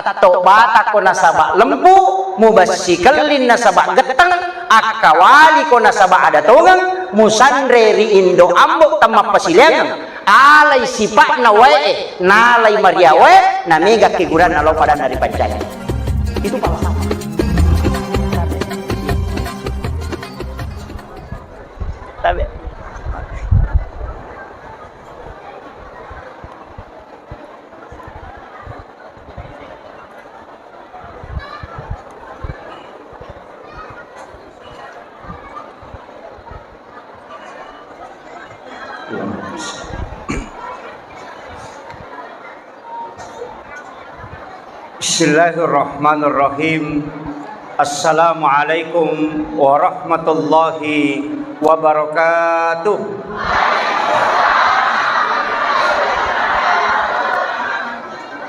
tato bata ko nasaba lempu mubasikalin nasaba getang akawali ko nasaba adatongang musandre ri indo ambok tamap pasiliangan alay sipak na wae nalay mariawe na mega kiguran na lo pada dari pancaya itu falsafah. Tapi Bismillahirrahmanirrahim. Assalamualaikum warahmatullahi wabarakatuh.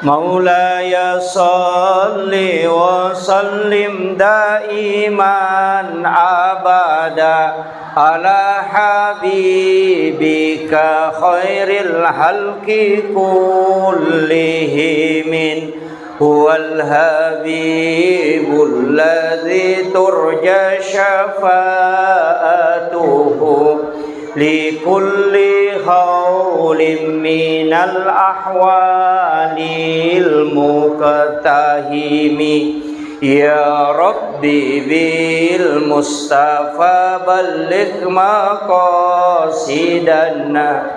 Maulaya salli wa sallim daiman abada ala habibika khairil halqi kullihimin huwal habibul ladzi turja syafa'atuhu likulli khawlim minal ahwalil muqtahimi ya rabbi bil mustafa balligh maqasidana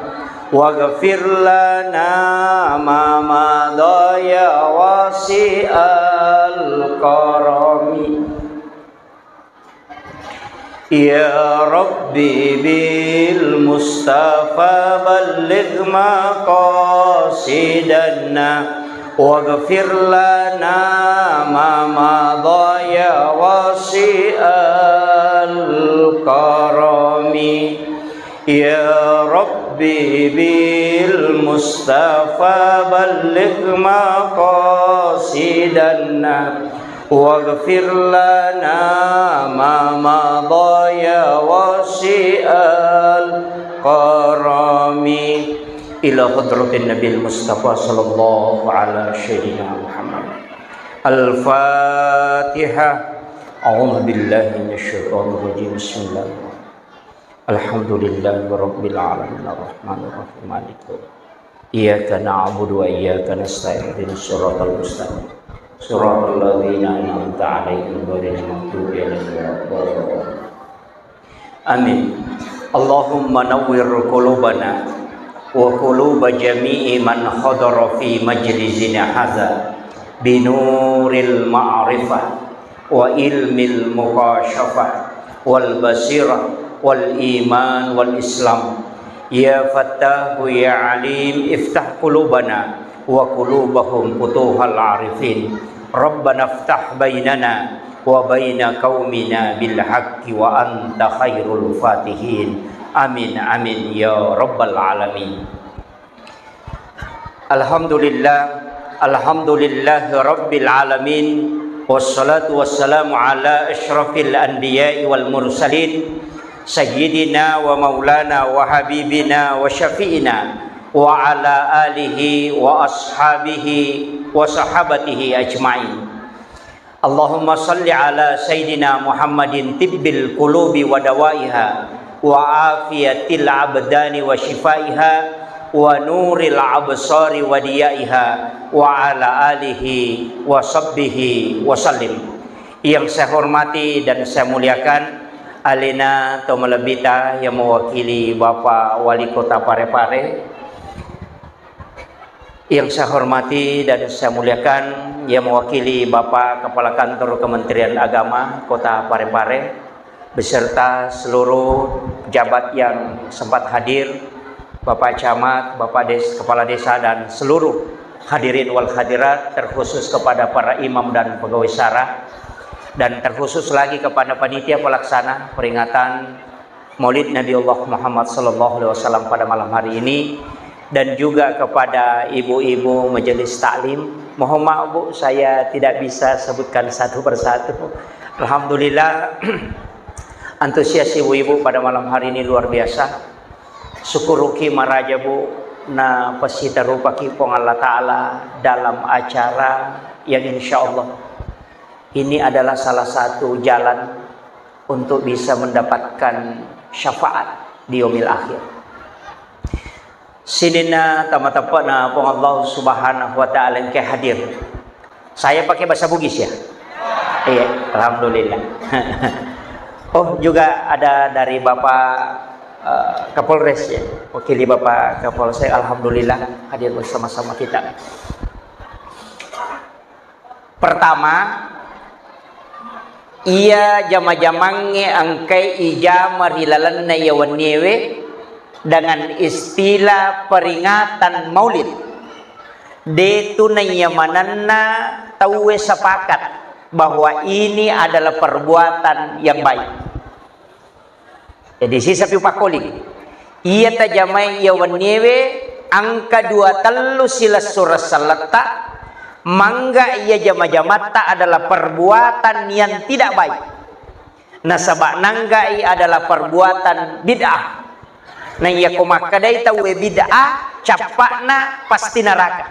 waghfir lana ma madha ya wasi'al karami ya rabbi bil mustafa balligh maqasidana waghfir lana ma madha ya wasi'al karami ya rabbi bil mustafa balligh maqasidana waghfir lana ma madha ya wasi'al karami ila hadratin nabil mustafa sallallahu ala sayyidina Muhammad. Al-Fatihah. A'udzu billahi minasyaitonir rajim. Bismillahirrahmanirrahim. Alhamdulillahi rabbil alamin arrahmanir rahim maliki iyyaka na'budu wa iyyaka nasta'in ihdinas siratal mustaqim siratal ladzina an'amta 'alaihim ghairil maghdubi 'alaihim waladdallin. Amin. Allahumma nawwir qulubana wa quluba jami'i man hadara fi majlisina hadza binuril ma'rifah wa ilmil muqasyafah wal basirah wal iman wal islam ya fattahu ya alim iftah qulubana wa qulubahum futuhal arifin rabbana iftah bainana wa baina qaumina bil haqqi wa anta khairul fatihin amin amin ya rabbal alamin. Alhamdulillahi rabbil alamin wassalatu wassalamu ala asyrafil anbiya'i wal mursalin Sayyidina wa maulana wa habibina wa syafi'ina wa ala alihi wa ashabihi wa sahabatihi ajma'in. Allahumma salli ala Sayyidina Muhammadin tibbil qulubi wa dawaiha wa afiyatil abdani wa shifaiha wa nuril absari wa diyaiha wa ala alihi wa sahbihi wa sallim. Yang saya hormati dan saya muliakan Alina Tomalabita yang mewakili Bapak Wali Kota Parepare, yang saya hormati dan saya muliakan yang mewakili Bapak Kepala Kantor Kementerian Agama Kota Parepare beserta seluruh pejabat yang sempat hadir, Bapak Camat, Bapak Kepala Desa dan seluruh hadirin wal hadirat, terkhusus kepada para imam dan pegawai syara, dan terkhusus lagi kepada panitia pelaksana peringatan Maulid Nabi Allah Muhammad SAW pada malam hari ini, dan juga kepada ibu-ibu majelis taklim. Mohon maaf Bu, saya tidak bisa sebutkan satu persatu. Alhamdulillah antusias ibu-ibu pada malam hari ini luar biasa. Syukuruki maraja Bu na pasita rupa kipong Allah Ta'ala dalam acara yang insya Allah ini adalah salah satu jalan untuk bisa mendapatkan syafaat di yaumil akhir. Sidina tamatapana pong Allah Subhanahu wa taala yang hadir. Saya pakai bahasa Bugis ya. Iya, alhamdulillah. Oh, juga ada dari Bapak Kapolres ya. Wakili Bapak Kapolres, alhamdulillah hadir bersama-sama kita. Pertama, ia jama-jamange angkai ija marilalan na yawan newe dengan istilah peringatan Maulid. Detu na yamananna tawe sepakat bahwa ini adalah perbuatan yang baik. Jadi sisa piupakoli. Ia tajamai yawan newe angka 2 telu sila surah salata. Mangga ia jama-jamata adalah perbuatan yang tidak baik. Nasabak nanggai adalah perbuatan bid'ah. Nah ia kumakadai tawe bid'ah capakna pasti neraka.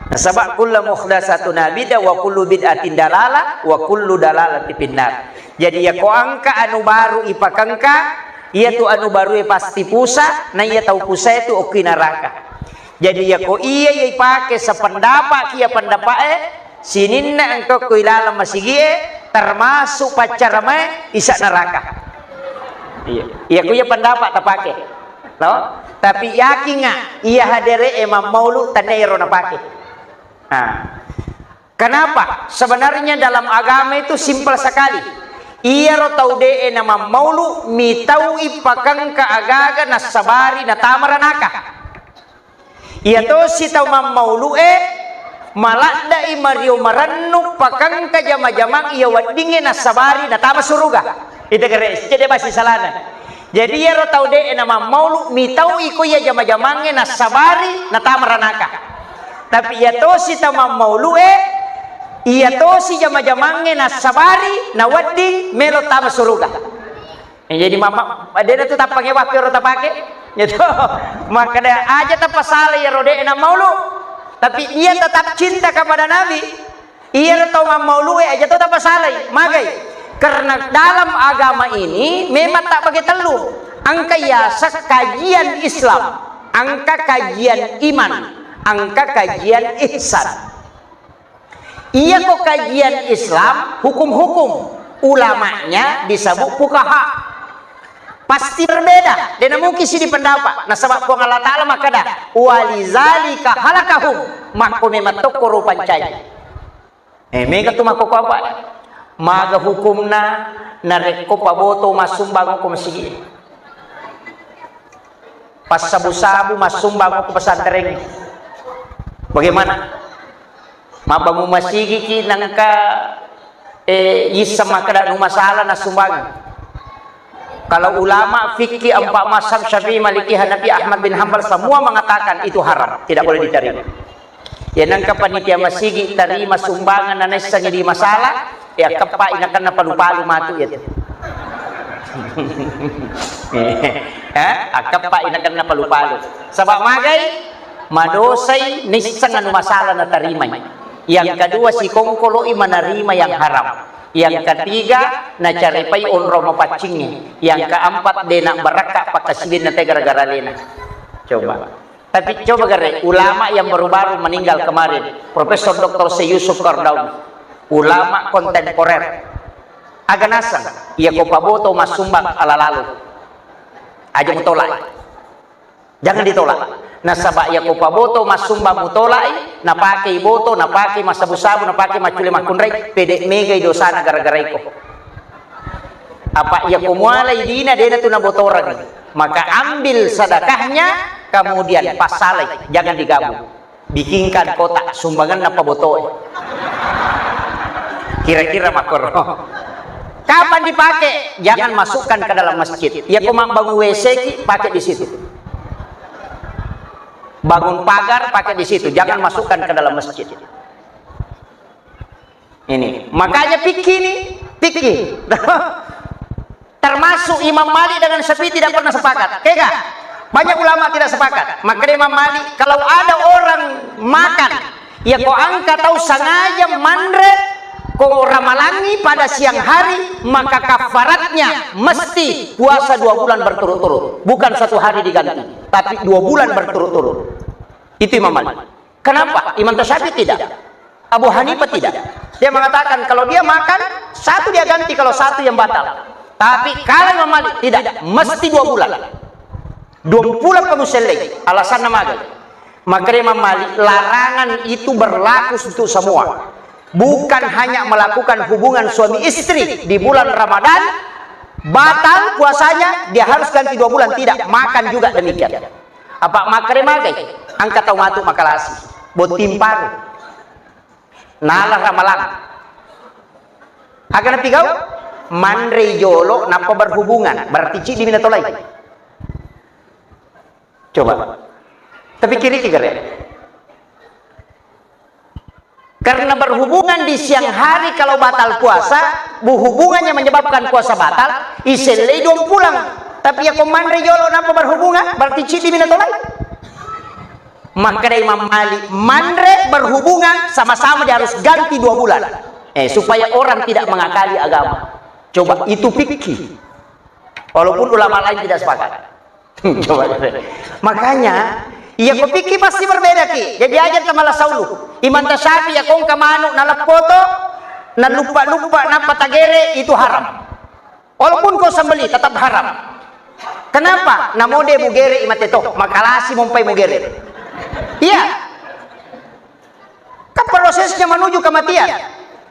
Nasabak kullu muhdatsatun bid'ah wa kullu bid'atin dalalah wa kullu dalalati finnar. Jadi ya ko angka anu baru ipakangka, ia tu anu baru pasti pusa, nah ia tahu pusa itu oki neraka. Jadi ya ko iya yai pakai sependapat kia pendapat sininna engkau ko ilala masigie termasuk pacar me isa neraka. Iya ko iya pendapat tak pakai. No? Tapi yakin nggak iya hadere Imam Maulud tanero na pakai. Nah, kenapa? Sebenarnya dalam agama itu simpel sekali. Iya ro tau de nama Maulud mitau ipakang ka agaga nasabari na tamaranaka. Ia to si tau Maulud malada imario marannu pakang ka jama-jamang ia wadinge nasabari na tama suruga. Ite kare jadi basi salana. Jadi ia ro tau de nama Maulud mitau iko ia jama-jamange nasabari na tama ranaka. Tapi ia to si tau Maulud ia to si jama-jamange nasabari na wading melo tama suruga. Jadi mama ada tu tak pakai waktu ro tak pakai. Gitu. Maka dia aja tak pasal ya rode na Maulud. Tapi ia tetap cinta kepada Nabi. Ia tahu Maulud aja tetap pasal. Magai. Karena dalam agama ini memang tak pakai telu. Angka yasa kajian Islam, angka kajian iman, angka kajian ihsan. Ia kok kajian Islam hukum-hukum. Ulamanya disebut fuqaha. Pasti berbeda. Dan mungkin sini pendapat. Nah sebab kuang Allah Ta'ala maka dah. Walizalika halakahum. Maka memang tokoro pancai. Mega tu mako apa? Maga hukumna nareko paboto masumbang ko masigi. Pas sabu-sabu masumbang ko pesantren. Bagaimana? Mabamu masigi ki nangka isa makada no masalah na sumbangan. Kalau ulama fikih 4 mazhab Syafi'i, Maliki, Hanafi, Ahmad bin Hanbal semua mengatakan itu haram, tidak boleh diterima. Ya nangka panitia masigi terima sumbangan dan nesanya di masalah, ya kepa inakan na palu-palu matu ya. Kepa inakan na palu-palu. Sebab magai madosai nisang anu masalah na terima. Yang kedua si kongkoloi menerima yang haram. Yang ketiga na caripai onro mapacingnya. Yang keempat dia nak berakak pakasibin na gara-gara lena. Coba. Tapi coba gare ulama yang baru-baru meninggal kemarin, Profesor Dr. C. Yusuf Qaradawi, ulama kontemporer. Aganasan, ia ko paboto masumbang ala lalu. Aja mutolak. Jangan ditolak. Nasaba ya ko paboto masumbang mutolai, napake iboto, napake masabu-sabu, napake maculi makunray, pede megay dosa na gara-gara iko. Apa ya ko mualay dina dena tu nabotoran. Maka ambil sedekahnya, kemudian pasalai, jangan digabung. Bikinkan kotak sumbangan na paboto. Kira-kira makor. Kapan dipakai? Jangan masukkan ke dalam masjid. Ya ko bangun WC pakai di situ. Bangun pagar pakai di situ, jangan masukkan ke dalam masjid. Ini, makanya fikih nih, fikih. Termasuk Imam Malik dengan Syafi'i tidak pernah sepakat. Kega? Banyak ulama tidak sepakat. Maka Imam Malik kalau ada orang makan Ya kau angka tahu sengaja mandre, kau ramalangi pada siang hari, maka kafaratnya mesti puasa 2 bulan berturut-turut. Bukan 1 hari diganti, tapi 2 bulan berturut-turut. Itu Imam Malik. Kenapa? Imam Syafi'i tidak. Abu Hanifah tidak. Dia mengatakan kalau dia makan 1 dia ganti, kalau 1 yang batal. Tapi kalau Imam Malik tidak, mesti 2 bulan. 2 bulan kamu selesai. Alasan nama maka Imam Malik, larangan itu berlaku untuk semua. Bukan hanya melakukan hubungan suami istri di bulan Ramadan, batal puasanya, dia harus ganti 2 bulan. Tidak, makan juga demikian. Apa makre magai? Angkat tau matu makalasi. Botim paru. Nalah ramalan. Akan pigau? Mandre jolo napa berhubungan. Berarti cik di minatolai. Coba. Tapi kiri tiga ya. Karena berhubungan di siang hari kalau batal puasa, hubungannya menyebabkan puasa batal, iselai dong pulang. Tapi ya komandre jolo napa berhubungan, berarti cidi minatolai. Maka dari Imam Malik, mandre berhubungan sama-sama dia harus ganti 2 bulan. Supaya orang tidak mengakali agama. Coba itu fikih. Walaupun ulama lain tidak sepakat. Coba. Makanya iya kau pikir pasti berbeda ki. Jadi aja sama lasaulu. Imam Syafi'i ya kong kamanu nalap foto, na lupa napa tagere itu haram. Walaupun kau sembeli tetap haram. Kenapa? Namode mugere imateto, makalasi mompai mugere. Iya. Kan prosesnya menuju kematian.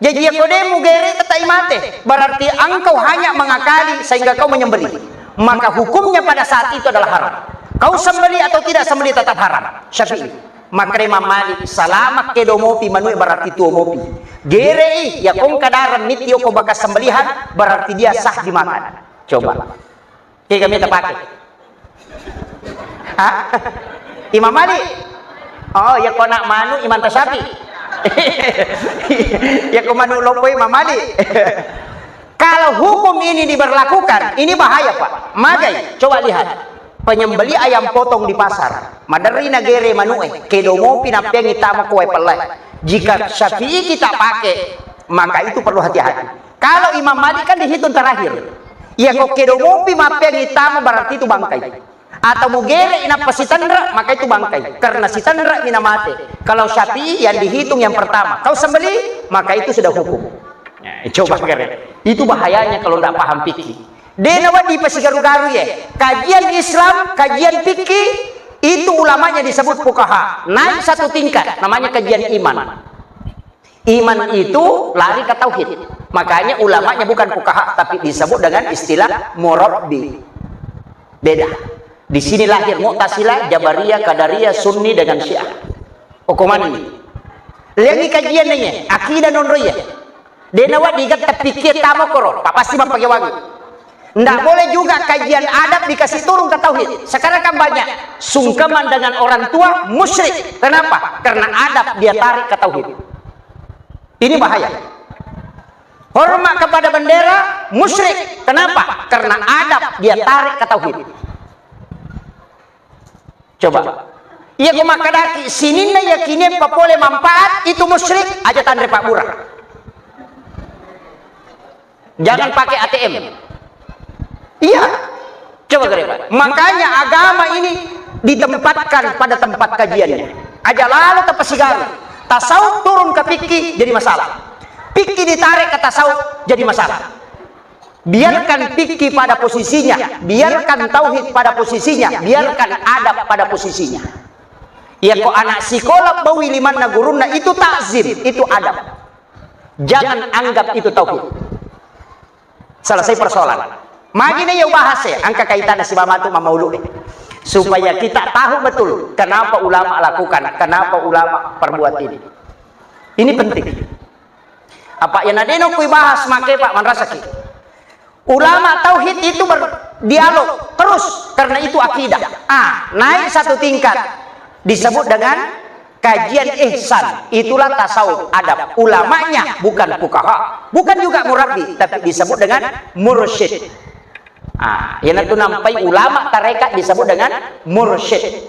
Jadi ya kode mugere tetap imate. Berarti engkau hanya mengakali sehingga kau menyembeli. Maka hukumnya pada saat itu adalah haram. Kau sembeli atau tidak sembeli tetap haram. Syafi'i. Maka Imam Malik salamat kedo mopi manui berarti tuo mopi. Gerei ya kong kadaran mitio ko bakas sembelihan berarti dia sah dimakan. Coba. Oke kami terpakai. Imam Malik. Oh ya kau nak manu Imam Syafi'i. Ya kau manu lopo Imam Malik. Kalau hukum ini diberlakukan, ini bahaya Pak. Magai, coba lihat. Penyembeli ayam potong di pasar, madari nagere manue, kedomo pinapeng itama kue pelai. Jika Syafi'i kita pakai, maka itu perlu hati-hati. Kalau Imam Malik kan dihitung terakhir. Ya kok kedomo pinapeng itama berarti itu bangkai. Atau mugere inapa sitandra, maka itu bangkai. Karena sitandra minamate. Kalau Syafi'i yang dihitung yang pertama, kau sembeli, maka itu sudah hukum. Ya, coba keren. Itu bahayanya kalau tidak paham fikih. Denawa di pasigaru-garu ya. Kajian Islam, kajian fikih itu ulamanya disebut fuqaha. Naik 1 tingkat, namanya kajian iman. Iman itu lari ke tauhid. Makanya ulamanya bukan fuqaha tapi disebut dengan istilah murabbi. Beda. Di sini lahir Mu'tazilah, Jabariyah, Qadariyah, Sunni dengan Syiah. Hukuman ini. Lihat kajian ini, akidah non-roya. Denawa digat pikir tamokoro, pasti pakai wangi. Nggak boleh juga kajian adab dikasih turun ke tauhid. Sekarang kan banyak sungkeman dengan orang tua musyrik. Kenapa? Karena adab dia tarik ke tauhid. Ini bahaya. Hormat kepada bendera musyrik. Kenapa? Karena adab dia tarik ke tauhid. Coba. Iya kumak kadaki sinina yakinin papole manfaat itu musyrik aja tandre Pak Burah. Jangan pakai ATM. Iya, coba Pak. Makanya agama ini ditempatkan pada tempat kajiannya. Aja lalu ke pasigaru. Tasawuf turun ke fikih jadi masalah. Fikih ditarik ke tasawuf jadi masalah. Biarkan fikih pada posisinya, biarkan tauhid pada posisinya, biarkan adab pada posisinya. Ya kok anak psikolog bawi liman naguruna itu takzim, itu adab. Jangan anggap itu tauhid. Selesai persoalan. Magina yang bahas ya, angka kaitan si mama itu mamaulu supaya kita tahu betul kenapa ulama lakukan, kenapa ulama perbuat ini. Ini penting. Apa yang ada kui bahas make Pak Manrasaki. Ulama tauhid itu berdialog terus karena itu akidah. Naik 1 tingkat disebut dengan kajian ihsan. Itulah tasawuf adab. Ulamanya bukan fuqaha, bukan juga murabbi, tapi disebut dengan mursyid. Yang itu nampai ulama tarekat disebut dengan mursyid.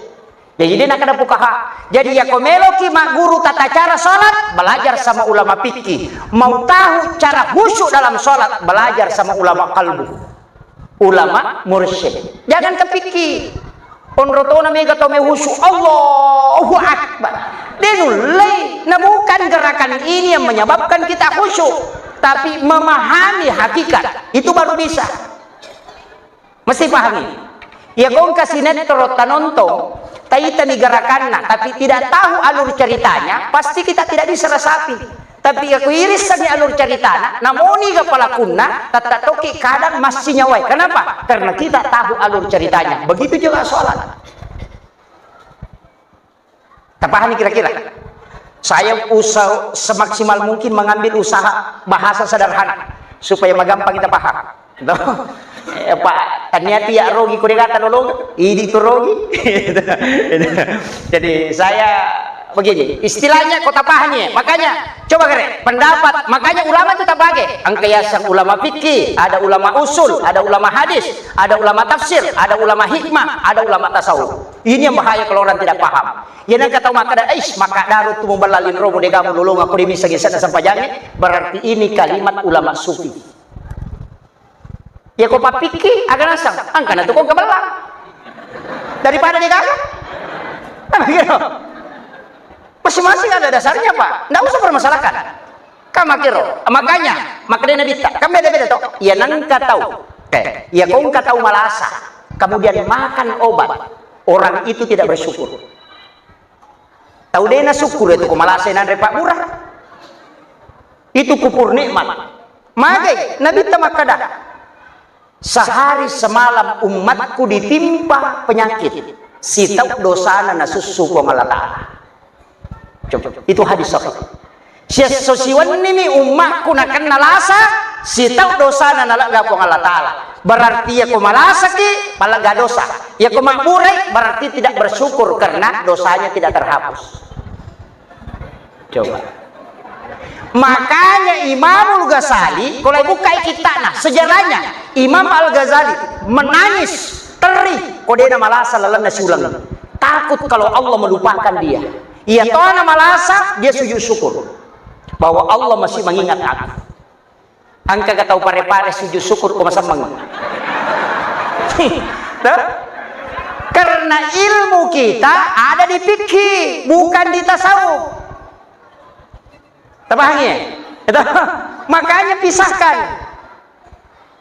Jadi dia nak ada pukaha. Jadi ya komelo ki mak guru tata cara salat, belajar sama ulama fikih. Mau tahu cara khusyuk dalam salat, belajar sama ulama qalbu. Ulama mursyid. Jangan ke fikih. Onrotona mega tome khusyuk Allahu Akbar. Denulai. Nah bukan gerakan ini yang menyebabkan kita khusyuk, tapi memahami hakikat. Itu baru bisa. Mesti pahami. Ya kong kasih netro tanonto, taita ni gerakanna, tapi tidak tahu alur ceritanya, pasti kita tidak bisa resapi. Tapi aku iris sani alur ceritanya, namoni kepala kunna, tata toki kadang masih nyawai. Kenapa? Karena kita tahu alur ceritanya. Begitu juga sholat. Terpahami kira-kira? Saya usaha semaksimal mungkin mengambil usaha bahasa sederhana supaya magampang kita paham. Pak, ternyata ya rogi kurigata nolong, ini tuh rogi. Jadi saya begini, istilahnya kota pahanya. Makanya coba kere pendapat, makanya ulama itu tak pakai angkayasan ulama fikih, ada ulama usul, ada ulama hadis, ada ulama tafsir, ada ulama hikmah, ada ulama tasawuf. Ini yang bahaya kalau orang tidak paham. Ya nak kata maka maka darut tu membalalin romo de kamu lulung aku di bisa gisana sampai jangan, berarti ini kalimat ulama sufi. Ya kau pikir agak nasang, angkana tu kau kebelang daripada dia kagak. Masing-masing ada dasarnya pak, tidak usah permasalahkan. Kamu kira, makanya Nabi tak, kamu beda-beda toh. Ya nangka tahu, ya kau nggak tahu malasa, kemudian makan obat, orang itu tidak bersyukur. Tahu dena syukur itu kau malasa nanti pak murah, itu kupur nikmat. Magai Nabi tak makada. Sehari semalam umatku ditimpa penyakit, sitau dosana nasusu ko Allah Ta'ala. Itu hadis sahih. Sosiwan ini umatku nak kena lasa, sitau dosana nalaga ko Allah Ta'ala. Berarti ya ko malasa ki palaga dosa. Ya ko makmurai berarti tidak bersyukur karena dosanya tidak terhapus. Coba. Makanya Imam Al-Ghazali, kalau buka kitabnya sejarahnya, Imam Al-Ghazali menangis, terih, kodena malasa lalang nasi ulang. Takut kalau Allah melupakan dia. Ia tahu nama malasa, dia sujud syukur bahwa Allah masih mengingat aku. Angka gak tahu pare-pare sujud syukur kok masa Karena ilmu kita ada di fikih, bukan di tasawuf. Terpahami? Makanya pisahkan.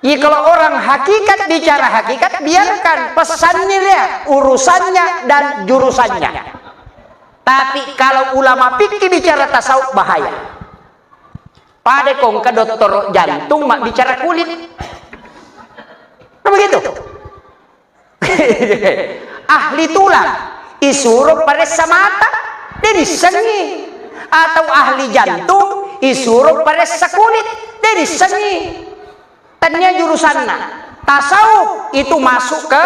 Ya kalau orang hakikat bicara hakikat, biarkan pesannya dia, urusannya dan jurusannya. Tapi kalau ulama fikih bicara tasawuf bahaya. Pada kong ke dokter jantung mak bicara kulit. Begitu. Ahli tulang isuruh periksa mata, dia disengi. Atau ahli jantung isuruh periksa kulit, dia disengi. Tanya jurusannya. Tasawuf itu masuk ke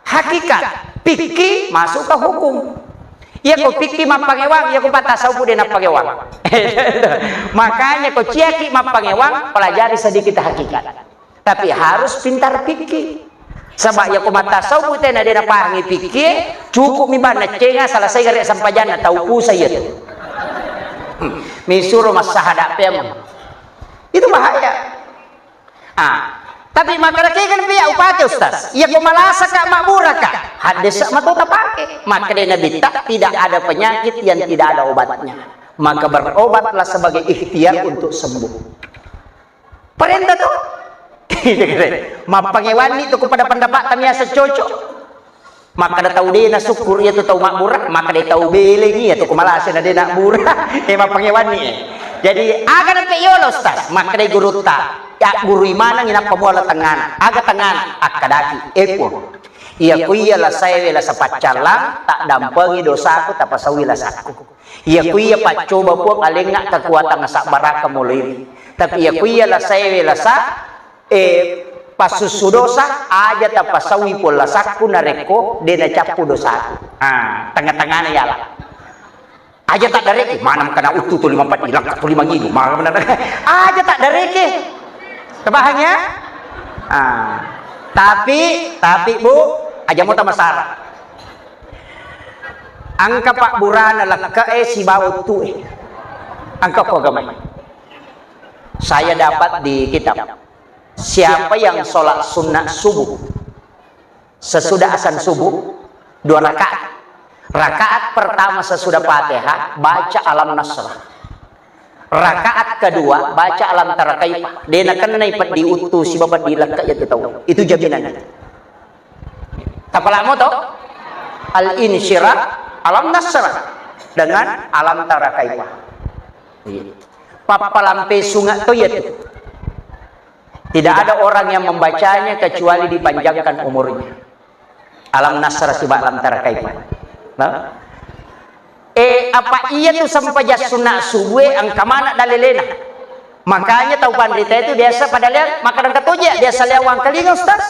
hakikat, fikih masuk ke hukum. Ya kau fikih mapangewang, ya kau tasawuf dia napangewang. Makanya kau ciaki mapangewang, pelajari sedikit hakikat. Tapi harus pintar fikih. Sebab ya kau tasawuf dia nak pahami fikih, cukup mibana cenga selesai gari sampai jana tahu ku saya. Misuruh masa hadap itu bahaya. Tapi makanya kan pihak upati Ustaz. Ya kau malasa kak makmurah kak. Hadis sama tu tak pakai. Maka dia Nabi tak tidak ada penyakit yang tidak ada obatnya. Maka berobatlah sebagai ikhtiar untuk sembuh. Perintah tu. Mapangewani tu kepada pendapat kami asa cocok. Maka dia tahu dia nak syukur dia tu tahu makmurah. Maka dia tahu beli ni tu kemalasa dia nak murah. Mapangewani. Jadi agak nanti yolo Ustaz. Maka dia guru tak. Ya guru imana ngina pamuala tangan aga tangan akadaki eko iya kuya la saya la sapacalang tak dampengi dosaku tak pasawi la saku iya kuya pacoba po alenga kekuatan sak baraka mulai tapi iya kuya la saya la sa pasusu dosa aja tak pasawi po la saku nareko dena capu dosaku tengah-tengahnya ya lah aja tak dareke mana kena utuh tu 54 hilang 5 gini mana benar aja tak dareke kebahannya, tapi Bu, aja mau tambah masalah. angka pak burana lakka si bawut tu angka ko gamay. Saya dapat di kitab, siapa yang sholat sunnah subuh sesudah azan subuh 2 rakaat, rakaat pertama sesudah Fatihah baca alam nasrah, rakaat kedua baca alam tara kaifah, dia nak kenai pat diutus si bapak dilakka ya tahu itu jaminan. Tapala mo to al insyirah alam nasrah dengan alam tara kaifah. Papalampe sungat to ya. Tidak ada orang yang membacanya kecuali dipanjangkan umurnya. Alam nasrah siba alam tara kaifah. Nah, apa iya tuh sampai jas sunnah subuh angka mana dalilena? Makanya tahu pandita itu biasa pada lihat makanan katoja biasa lewang kalinga ustaz.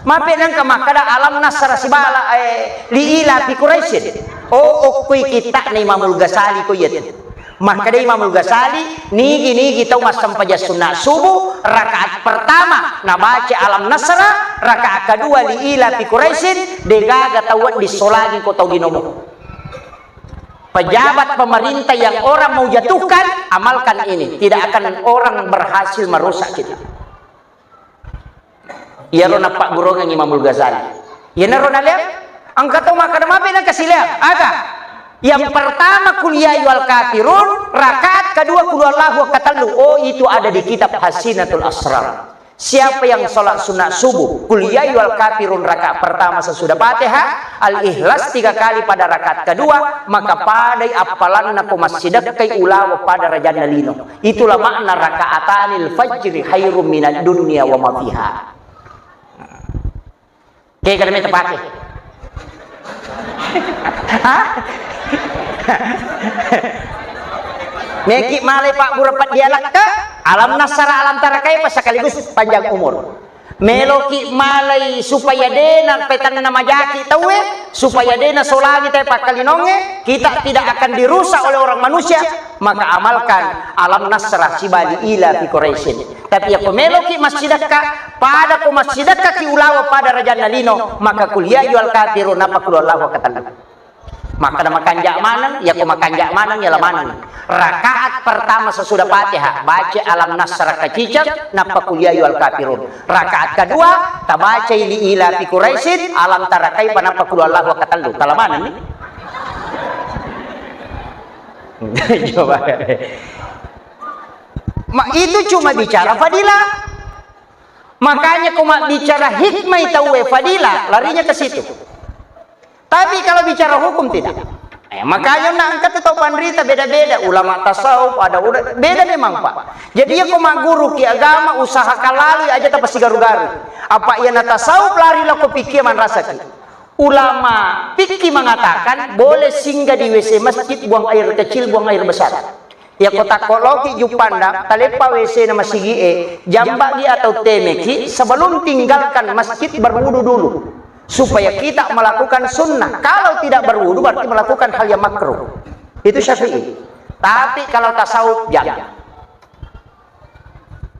Mapenang ka makada alam nasrah sibala liila fi quraisyin. Oh okui kita ni Imamul Ghazali ko yet. Makada Imamul Ghazali nigi tahu mas sampai jas sunnah subuh rakaat pertama na baca alam nasrah, rakaat kedua liila fi quraisyin degaga tawat disolagi ko tahu dinomo. Pejabat pemerintah yang orang mau jatuhkan, amalkan ini. Tidak akan orang berhasil merusak kita. Ya rona Pak Burongang Imamul Ghazali. Ya rona lihat, angkat tu maka nama apa kasih lihat? Ada. Yang pertama kuliah wal kafirun, rakaat kedua qul huwallahu katalu. Oh itu ada di kitab Hasinatul Asrar. Siapa yang sholat sunnah subuh kuliah wal kafirun rakaat pertama sesudah Fatihah, al-ikhlas 3 kali pada rakaat kedua, maka padai apalanna ko masjidak kai ulawa pada rajana lino. Itulah makna rakaatanil fajri khairum minad dunya wa ma fiha. Kayak kada may tapake. Hah? Meki malay Pak Burapat dialak ka alam nasara alam tarakai pas sekaligus panjang umur. Meloki malay supaya dena petana nama jaki tahu supaya dena solagi tay pakalinonge kita tidak akan dirusak oleh orang manusia, maka amalkan alam nasrah sibali ila fi quraisyin. Tapi aku meloki masjidaka pada ko masjidaka ki ulawa pada raja nalino, maka kuliah jual kafirun apa kulullahu katakan. Maka nama kanjak manang, ya ko makanjak manang ya lamanang. Rakaat pertama sesudah Fatihah baca alam nasrah kecicak napa kuliah wal kafirun. Rakaat kedua tabaca li ila fi quraisyin alam tarakai panapa qul huwallahu katalu. Talamanan nih. Coba. Itu cuma bicara fadilah. Makanya kuma bicara hikmah tahu fadilah, larinya ke situ. Tapi kalau bicara hukum tidak. Makanya nak angkat atau pandrita beda-beda. Ulama tasawuf ada beda memang Pak. Jadi ya koma guru ki agama usaha kalali aja tapi garu-garu. Apa ia na tasawuf lari lah ko pikir man rasa ki. Ulama fikih mengatakan boleh singgah di WC masjid buang air kecil buang air besar. Ya kota koloki jupanda talepa WC na masigi jambak di atau temeki sebelum tinggalkan masjid berwudu dulu. Supaya kita melakukan sunnah. Kalau tidak berwudu berarti melakukan hal yang makruh. Itu Syafi'i. Tapi kalau tasawuf jangan.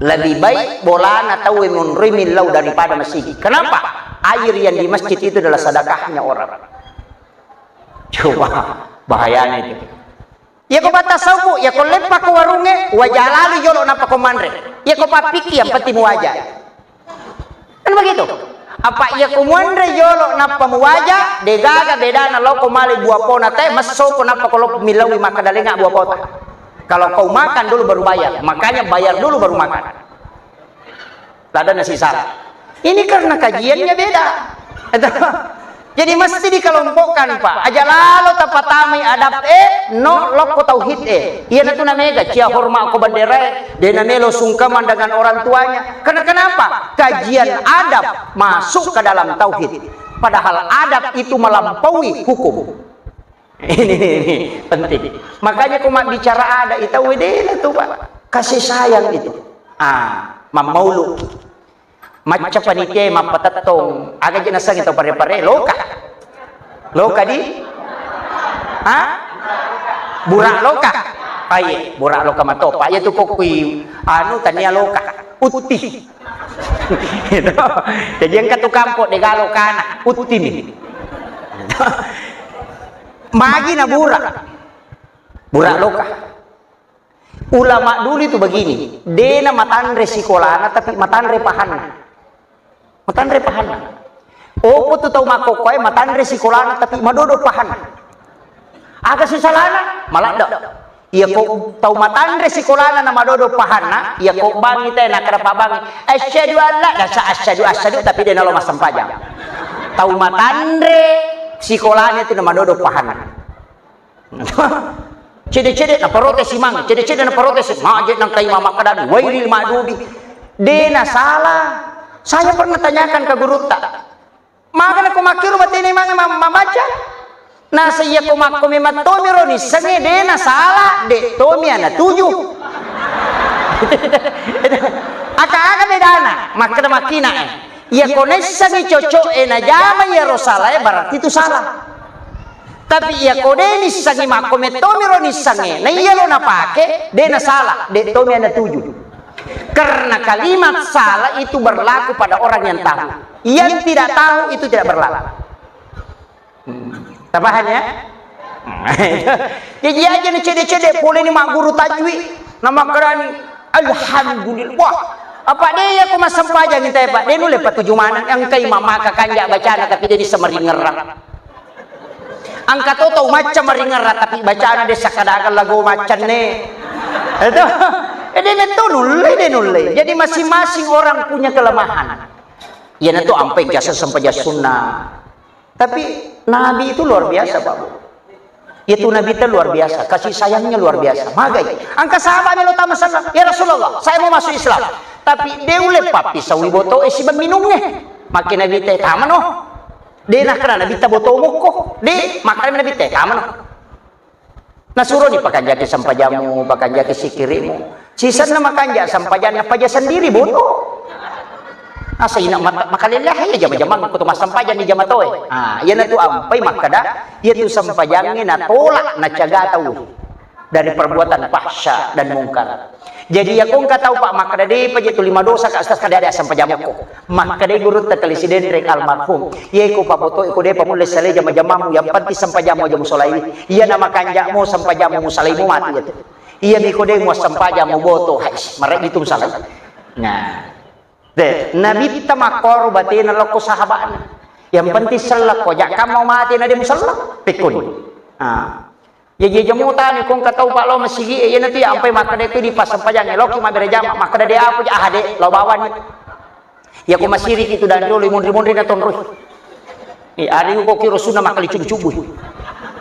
Lebih baik bolan atau munrimil lau daripada masjid. Kenapa? Air yang di masjid itu adalah sedekahnya orang. Coba bahayanya itu. Ya kau tasawuf, ya kau lepak ke warungnya, wajah lalu jolo napa komandre. Ya kau papiki yang penting wajah. Kan begitu? Apa iya kumandre jolo napa muwaja degaga bedana loko mali buah pona teh maso ko napa kalau milawi maka dalenga buah pota. Kalau kau makan dulu baru bayar, makanya bayar dulu baru makan. Lada nasi salah. Ini karena kajiannya beda. Jadi mesti dikelompokkan Pak. Aja lalu tapatami adab no loko tauhid Iya natu namanya cia hormat ko bandera dena melo sungkaman dengan orang tuanya. Karena kenapa? Kajian adab masuk ke dalam tauhid. Padahal adab itu melampaui hukum. Ini penting. Makanya ko bicara ada itu wedena tuh Pak. Kasih sayang itu. Mamaulu. Maca panitia mapatatong agak jenasang itu pare-pare loka di burak loka aye burak loka matopa ya tu kokui tania loka uti jadi yang katu kampok de galokana uti ni magi na burak loka. Ulama dulu itu begini, dena matanre sikolana tapi matanre pahana. Matanre pahana. Opo tu tau makokoy matanre sikolana tapi madodo pahana. Aga susalana malada. Iya ko tau matanre sikolana na madodo pahana, iya ko bangi tayo nakarapa bangi. Asyhadu an la asyhadu tapi dia nalo masampajang. Tau matanre sikolana itu na madodo pahana. Cede-cede na protes si mang, cede-cede na protes majid ng kay mama kadan, wairil madubi. Dena salah. Saya pernah tanyakan ke guru tak. Maka na kumakiru batini mga mamaja. Nasa iya kumakumi matomi roni sange dena salah de tomi ana tuju. Aka-aka bedana, maka na makina. Iya konesa ni cocok na jama ya rosala berarti itu salah. Tapi ya kode ni sangi makome tomi roni sange na iya lo napake dena salah de tomi ana tuju. Karena kalimat salah itu berlaku pada orang yang tahu. Yang tidak tahu itu tidak berlaku. Tapahan ya? Jadi aja nih cede-cede boleh nih mak guru tajwid nama kerani alhamdulillah. Wah, apa dia aku masam paja nih teh Pak. Dia nu lepat tujuh mana yang kai mama kakanja bacaan tapi dia disemeringerak. Angkat tahu macam meringerat tapi bacaan dia sakadakan lagu macam nih. Itu dia nulai. Jadi masing-masing orang punya kelemahan. Ya itu ampai jasa sampai jasa sunnah. Tapi Nabi itu luar biasa Pak. Itu Nabi itu luar biasa. Kasih sayangnya luar biasa. Magai. Angka sahabat melo tama sana. Ya Rasulullah, saya mau masuk Islam. Tapi dia ule papi sawi boto isi minumnya. Makin Nabi teh taman oh. Dia nak kerana Nabi boto moko. Dia makan Nabi teh taman oh. Nasuruh ni pakanjaki sampajamu, pakanjaki sikirimu. Sisa na makanja sampajan na paja sendiri boto. Asa ina makalilah ya jama-jama ko tumas sampajan ni jama toy. Yan na tu ampay makada, ya tu sampajangin na tolak na tiyaga tahu dari perbuatan fahsya dan mungkar. Jadi ya kung kataw Pak makada de paja tu 5 dosa ka astas kada ada sampajamu ko. Makada gurut ta kalesiden rek almarhum. Ye ko paboto ko de pamulay sale jama-jama mo yang panti sampajamu jamu solai. Iya na makanja mo sampajamu mo salai mo mati ya. Iya Nikodem mo sampajamu boto hais marek itu salai. Nah, Nabi tamakor batin na loko sahabaan. Yang penting salak ko jak kamu mati na di musalla pikun. Jadi jamutan kung kataw Pak lo masigi ya nanti ampai makada itu di pas sampajan loki mabere jama makada de apa ja hade lo bawan. Ya ko masiri itu dan dulu limun-limun na tonroy. Ari ko kiro sunna makali cubu-cubu.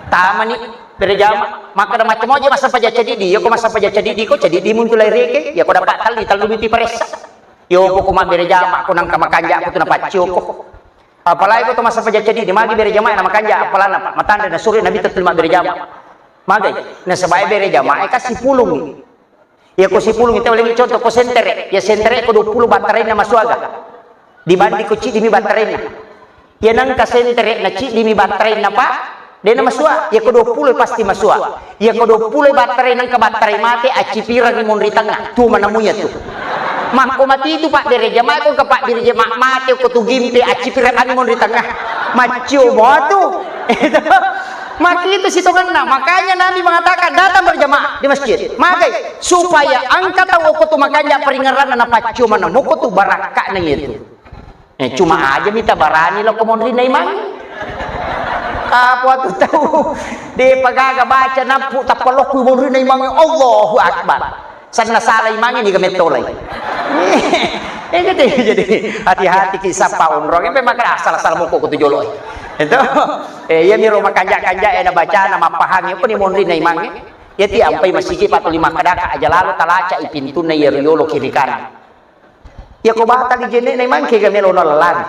Tama ni bere jama makada macam aja masa paja cedidi ya ko masa paja cedidi ko cedidi mun tulai reke ya ko dapat tal lumiti paresa. Yo ko mabere jama ko nang kamakanja ko tu na pacio ko. Apalagi ko to masa paja cedidi magi bere jama na makanja apalana matanda na suri Nabi terima bere jama. Magai, na sabay bere jama ay kasi pulong. Ya ko si pulong ito lagi contoh ko sentere. Ya sentere ko 20 baterai na masuaga. Di bandi ko ci dimi baterai na. Ya nang ka sentere na ci dimi baterai na pa. De na masua, ya ko 20 pasti masua. Ya ko 20 baterai nang ka baterai mate a cipirang imon ritanga. Tu manamuya tu. Mak ko mati itu Pak bere jama ko ka Pak bere jama mate ko tu gimpe a cipirang imon ritanga. Macio mo tu. Maki itu situ kena. Makanya Nabi mengatakan datang berjamaah di masjid. Makai supaya angkat tahu aku tu makanya peringatan na pacu mana muko tu barakah nang itu. Cuma aja minta barani lo komodri na imang. Apa tu tahu di pagaga baca nampu tapalok komodri na imang Allahu Akbar. Sana salah imang ini kemetolay. Jadi hati-hati kisah paun rong empe makan asal-asal muko ku tujoloy. Itu ya miro makanja-kanja na baca nama pahami ko ni monri na imang ya ti ampai masiki patuli makadaka aja lalu talaca ipintu na yeriolo kiri kanan ya ko bata di jene na imang kega melo lalan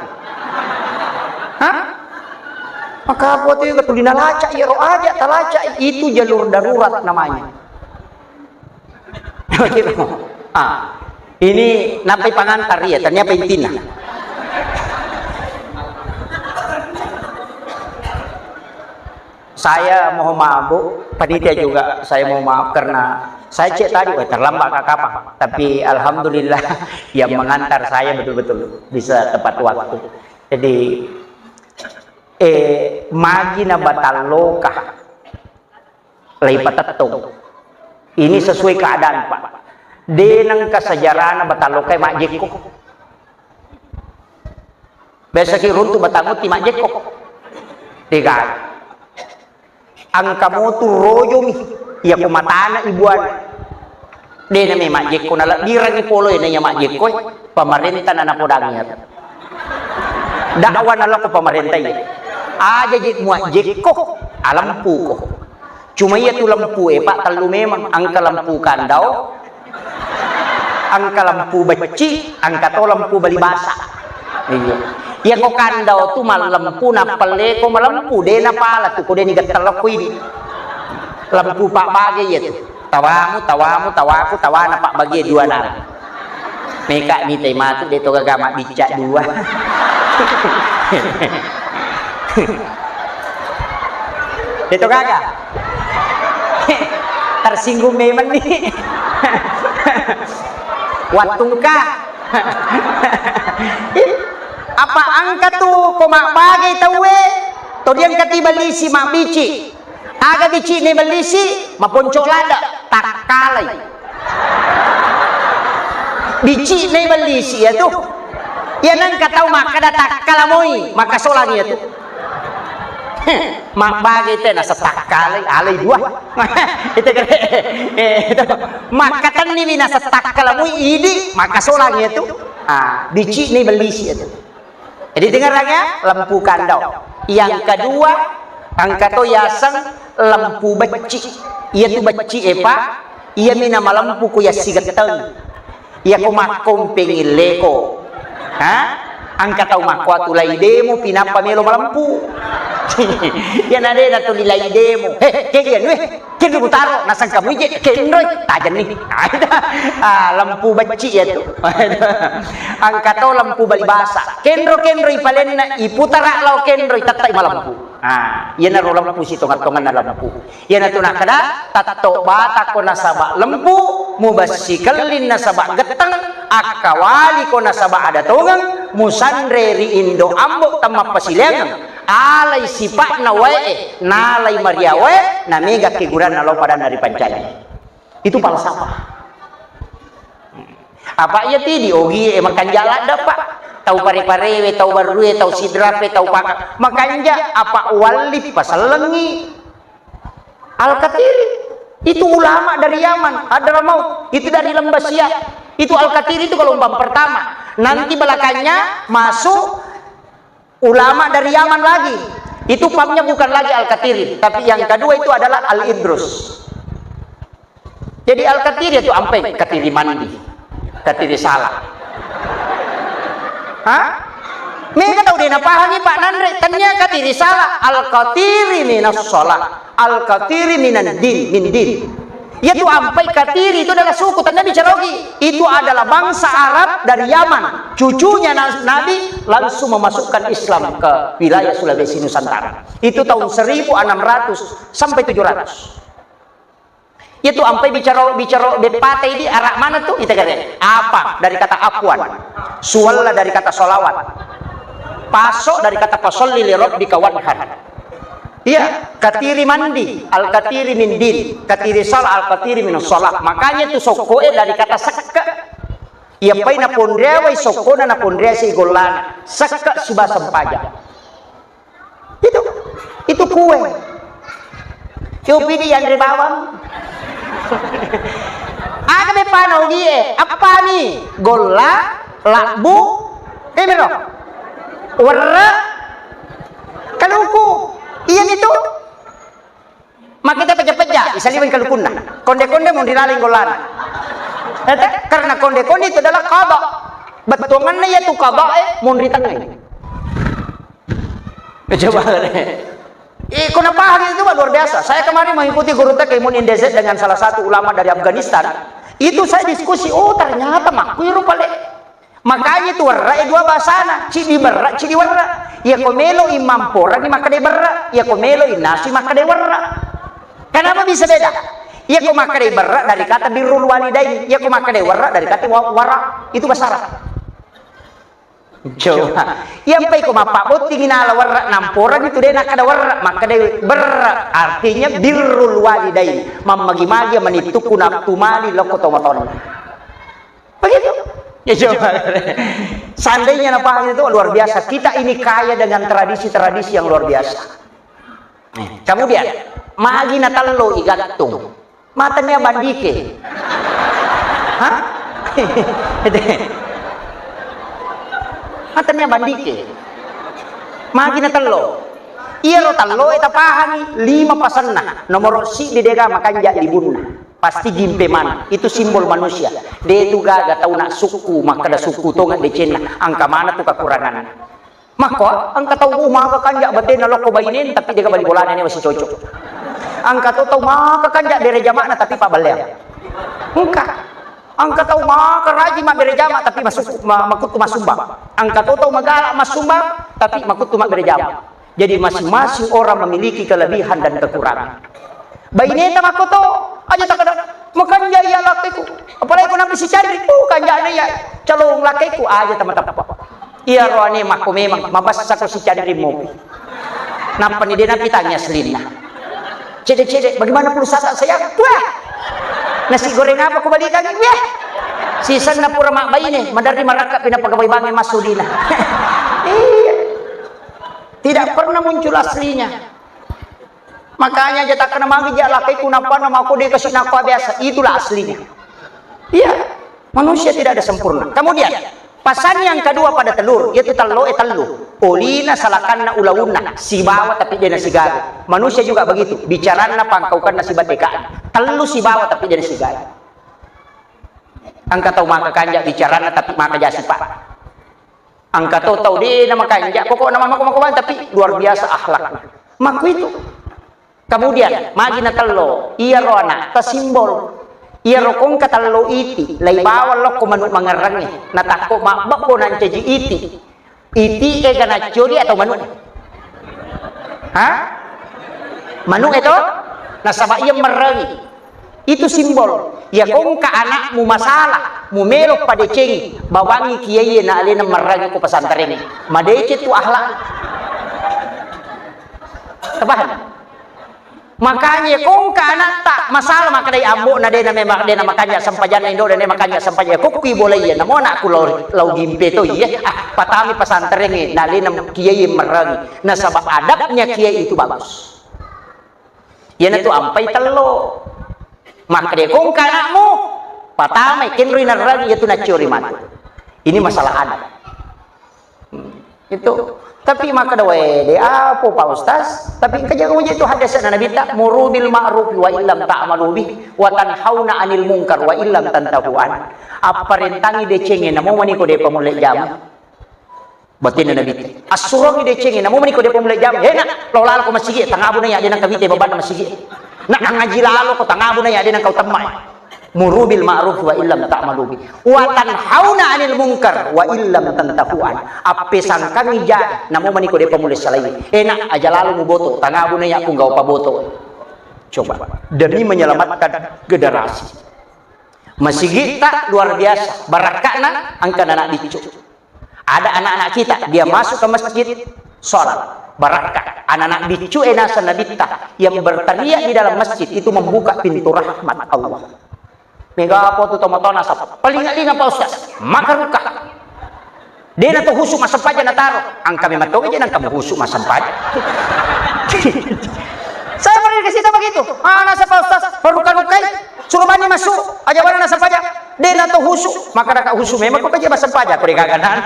maka apa tu katuli na laca yero aja talaca itu jalur darurat namanya. Ini napai pangantar ya ternyata intina. Saya mohon maaf Bu, panitia juga saya mohon maaf karena saya cek tadi terlambat kakak, tapi alhamdulillah yang mengantar saya betul-betul bisa tepat waktu. Jadi magi na batal loka lay patatong. Ini sesuai keadaan Pak. Denang kasajarahan batalo kay Majik ko. Besa ki runtu batangot ti Majik ko. Tiga. Ang kamu tu royo mi. Ya kumatana ibuan. Dena may Majik ko nala. Dirang ipoloy na yung Majik ko. Pamarenta na napodangit. Dakwa na lang ko pamarenta yun. Jik Majik ko. Alampu ko. Cuma iya tu lampu Pak kalau memang angka lampu kandau, angka lampu beci, angka to lampu bali basa. Iya. Yang ko kandau tu mal lampu na pale ko malampu de na pala tu ko de ni gatalak ko ini. Lampu Pak bagi ya tu. Tawamu, tawaku, tawana Pak bagi dua na. Meka mi teh matu de to gagama dicak dua. Itu kagak tersinggung memang nih. Watungka apa angka tuh koma bagai tawe to diang kati balisi mak bici aga bici ne balisi maponcolada takalay bici ne balisi ya tuh yan ang kataw makada takalamoy makasolang ya tuh. Mak bagay ten nasa takalay alay dua. Itu kan itu makatan ni nasa takalamoy idi makasolang itu. Bici ni belisi itu. Jadi dengar lagi lampu kandau. Yang kedua angka to yasang lampu beci. Iya tu beci Pak. Iya mina malampu ko yasigatang. Iya ko makompeng ileko. Angka tau makwa tulay demo pinapamelo malampu. Yan ada na tulay demo. Kaya kaya butaro nasang kamu je kenroy tajan nih. Lampu beci ya tuh. Angka tau lampu balibasa. Kenro ipalen na iputara law kenro tatay malampu. Yan na lampu si tongat-tongan na lampu. Yan na tunakada tato bata ko nasaba lampu mubasikalin nasaba getang akawali ko nasaba ada tongang musandre ri indo ambo tamma pasilengan alay sipak na wae nalay mariawe na mega kiguran na lo pada nari pancaya itu palsapa apa ya ti diogi makanja dapat tau pare-parewe tau barue tau sidrape tau pakak makanja apa wali pasalengi Al-Katiri itu ulama dari Yaman Hadramaut itu dari Lembasia itu Al-Katiri itu gelombang pertama nanti belakangnya masuk ulama dari Yaman lagi itu pamnya bukan lagi Al-Katiri tapi yang kedua itu adalah Al-Idrus jadi Al-Katiri itu ampai Katiri mandi Katiri salah mereka tahu dia napahangi Pak Nandre tanya Katiri salah Al-Katiri minas sholat Al-Katiri minan din min din yaitu ampai Katiri itu adalah suku tanda bicara lagi itu adalah bangsa Arab dari Yaman cucunya Nabi langsung memasukkan Islam ke wilayah Sulawesi Nusantara itu tahun 1600 sampai 700 yaitu ampai bicara bepate ini arah mana tuh kita kata apa dari kata afwan suwalla dari kata solawat pasok dari kata pasolli li rabbika wanhar. Iya, Katiri mandi, Al-Katiri min din, Katiri salah, Al-Katiri min sholat. Makanya itu sokoe dari kata sakka. Iya, pay na pondrewa, sokona na pondrewa si golana. Sakka suba sampaja. Itu kue. Coba yang ribawang. Aga be panau gie, apa nih? Gola, lakbu, mero. Warna, kaluku. Iyan itu makita peja-peja isaliwan kalukuna konde-konde mau diraling golan karena konde-konde itu adalah kaba betongannya yaitu kaba mau ditengah coba kenapa hari itu luar biasa saya kemarin mengikuti guru tak Imun Indezet dengan salah satu ulama dari Afghanistan itu saya diskusi ternyata makwiru pale makanya itu warra dua bahasana cidi berra cidi warra ya komelo imam pora ni makade berra ya komelo inasi makade warra kenapa bisa beda ya ko makade berra dari kata birrul walidain ya ko makade warra dari kata wara itu bahasa Arab Coba. Yang pai ko mapabot tingin ala warra namporan itu dia nak ada warra maka dia artinya birrul walidain mamagi-magi manituku naptumali loko tomaton. Begitu. Ya coba. Seandainya napaham itu luar biasa. Kita ini kaya dengan tradisi-tradisi yang luar biasa. Kemudian magi natallo igatung. Matanya bandike. Hah? Matanya bandike. Magi natallo. Iya ro tallo eta pahami 5 pasanna. Nomor si di dega makanja libunna. Pasti gimpe mana itu simbol manusia dia itu gak tahu nak suku maka ada suku to nggak decena angka mana tuh kekurangan maka angka tahu maka kanjak batin loko bainin tapi dia balik bola ini masih cocok angka tahu maka kanjak dari jamakna tapi pak baliang engka angka tahu maka raji mak dari jamak tapi masuk makut tu masumba angka tahu magala masumba tapi makut tu mak dari jamak jadi masing-masing orang memiliki kelebihan dan kekurangan baineta makoto aja tak ada makan ya lakiku apalagi ko nabi si Chandri kan ya ya calong lakiku aja teman-teman iya roane mako memang mabasa ko si Chandri mo napa ni dia nabi tanya selina cedek bagaimana pulsa saya wah nasi goreng apa ko balikan wah sisan na pura mak bayi nih madari maraka pinapagabay bangi masudina tidak pernah muncul aslinya. Makanya jatah kena magi ja lakiku napa nama aku dia kasih nakwa biasa itulah aslinya. Iya, manusia tidak ada sempurna. Kemudian pasan yang kedua pada telur yaitu tallo etallu. Olina salakanna ulawunna si bawa tapi dia nasi garu. Manusia juga begitu. Bicarana pangkaukan nasi batekaan. Tellu si bawa tapi dia nasi garu. Angka tahu maka kanjak bicarana tapi maka jasi pak. Angka tahu dia nama kanjak pokok nama mako tapi luar biasa akhlaknya. Maku itu. Kemudian magi na tallo iya rona ta simbol iya ro kong katallo iti lay bawal lo ko manuk mangarangi natako mabako nan ceji iti gana curi atau manuk ha manuk itu nasaba iya merangi itu simbol ya kong ka anakmu masalah mu melok pada cengi bawangi kiai na alena merangi ko pesantren ini madece tu akhlak tabahan. Makanya kung kana tak masalah maka day ambo na day na may makanya sampajan na indo na makanya sampajan kopi boleh ya namo na aku lau gimpe to iya patami pasantren ni nali na kiai merangi na sabab adabnya kiai itu bagus yan itu ampai tello maka day kung kana mo patami kinroy na rangi itu na curi matu ini masalah adab itu. Tapi maka dawe de apa Pak Ustaz? Tapi kajago itu hadasan Nabi tak murubil ma'ruf wa illam ta'malu bih wa tanhauna 'anil munkar wa illam tantahu an. Apa rentangi de cengin namo mani ko de pamulai jam. Batin Nabi. Asurong de cengin namo mani ko de pamulai jam. Hena lolal ko masigi tangabu na ya de nang kawite baban masigi. Nak ngaji lalo ko tangabu na ya de nang kau temai. Murubil ma'ruf wa illam ta'malu bi wa tanhauna 'anil munkar wa illam tantahuan apesan kami ja namo mani ko de pamulai salai enak aja lalu mu boto tangabu na ya kung gau pa boto coba demi menyelamatkan generasi masih tak luar biasa barakana angka anak dicu ada anak-anak kita dia masuk ke masjid sholat barakah anak-anak dicu enasan nabita yang berteriak di dalam masjid itu membuka pintu rahmat Allah. Mega apa tu tomatona sap paling-paling apa Ustaz maka ruka dia nato husuk masampaja nataro ang kami matoge dia nang kamu husuk masampaja saya pernah dikasih tahu begitu nasa Pak Ustaz paruka-rukai suruh bani masuk aja bana nasampaja dia nato husuk maka dak husuk memang kok aja masampaja ko digaganan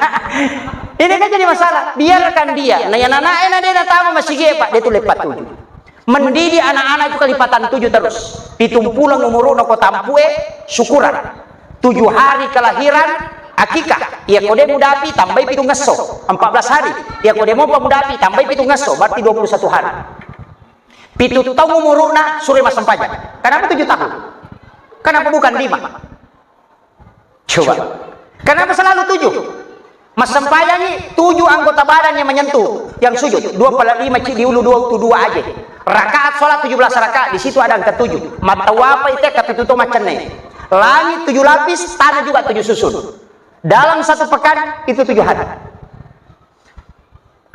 ini kan jadi masalah biarkan dia nah yana na dia natamu masih Pak dia tu lepat tujuh mendidik anak-anak itu kelipatan 7 terus pitumpulang umur no kotampue syukuran 7 hari kelahiran akikah ya kode mudapi tambah pitu ngeso 14 hari ya kode mau pemudapi tambah pitu ngeso berarti 21 hari pitu tahun umurna suri mas sempajak kenapa 7 tahun kenapa bukan 5 coba kenapa selalu 7 mas sempajak ini 7 anggota badan yang menyentuh yang sujud 2/5 diulu 2 aja rakaat sholat 17 rakaat di situ ada angka 7 mata wapa itu kapituto macane langit 7 lapis tanah juga 7 susun dalam 1 pekan itu 7 hari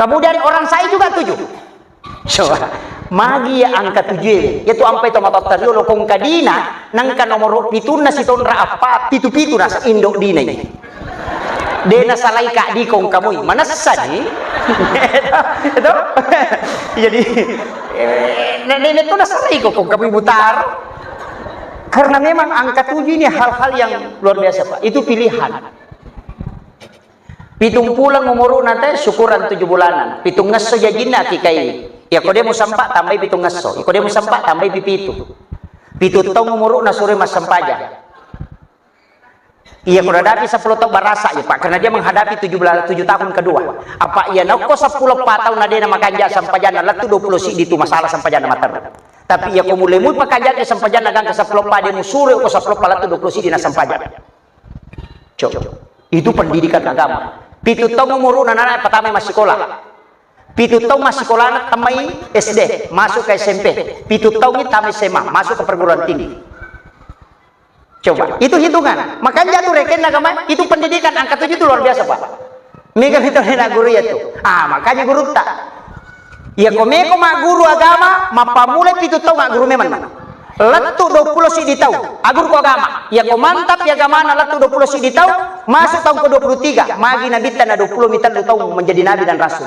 Kemudian orang saya juga 7. Coba, magi ya angka 7 itu ampai to matataryo lo kong kadina nangka nomor pituna si tonra apa pitu-pitu nas indok dina ini. Dena salai kak di kong kamu mana sani? Itu jadi nenek itu nasalai kong kamu butar. Karena memang angka 7 ini hal-hal yang luar biasa Pak. Itu pilihan. Pitung pulang umur nanti syukuran 7 bulanan. Pitung ngaso jajina kikai. Ya kode mo sampa tambay pitong ngaso. Ya kode mo sampa tambay pipitu. Pitu taong umuro na suri mas sampaja. Iya kung hadapi sa 10 taong barasa ya Pak. Karena dia menghadapi 7 tahun kedua. Apa iya na ko sa 10 pataw na din na makanja sampajan na latu 20 si dito masalah sampajan na matar. Tapi iya kung mulimut makanja na sampajan na gang sa 10 pa di musuri ko sa 10 palatu 20 si di na sampajan. Itu pendidikan agama. Pitu taong umuro na nanay patamay mas sekolah. Pitu tahun masih sekolah tamai SD masuk ke SMP, pitu tahun ini tamai SMA masuk ke perguruan tinggi. Coba itu hitungan. Makanya jatuh reken agama itu pendidikan angka 7 itu luar biasa Pak. Mega itu nenek guru ya tuh. Makanya guru tak. Ya komeko mak guru agama mapamulai pitu tahun mak guru memang. Latu 20 si di tahun agur ko agama. Ya ko mantap ya agama na latu 20 si di tahun masuk tahun ke-23 magi nabi tan 20 mitan tahun menjadi nabi dan rasul.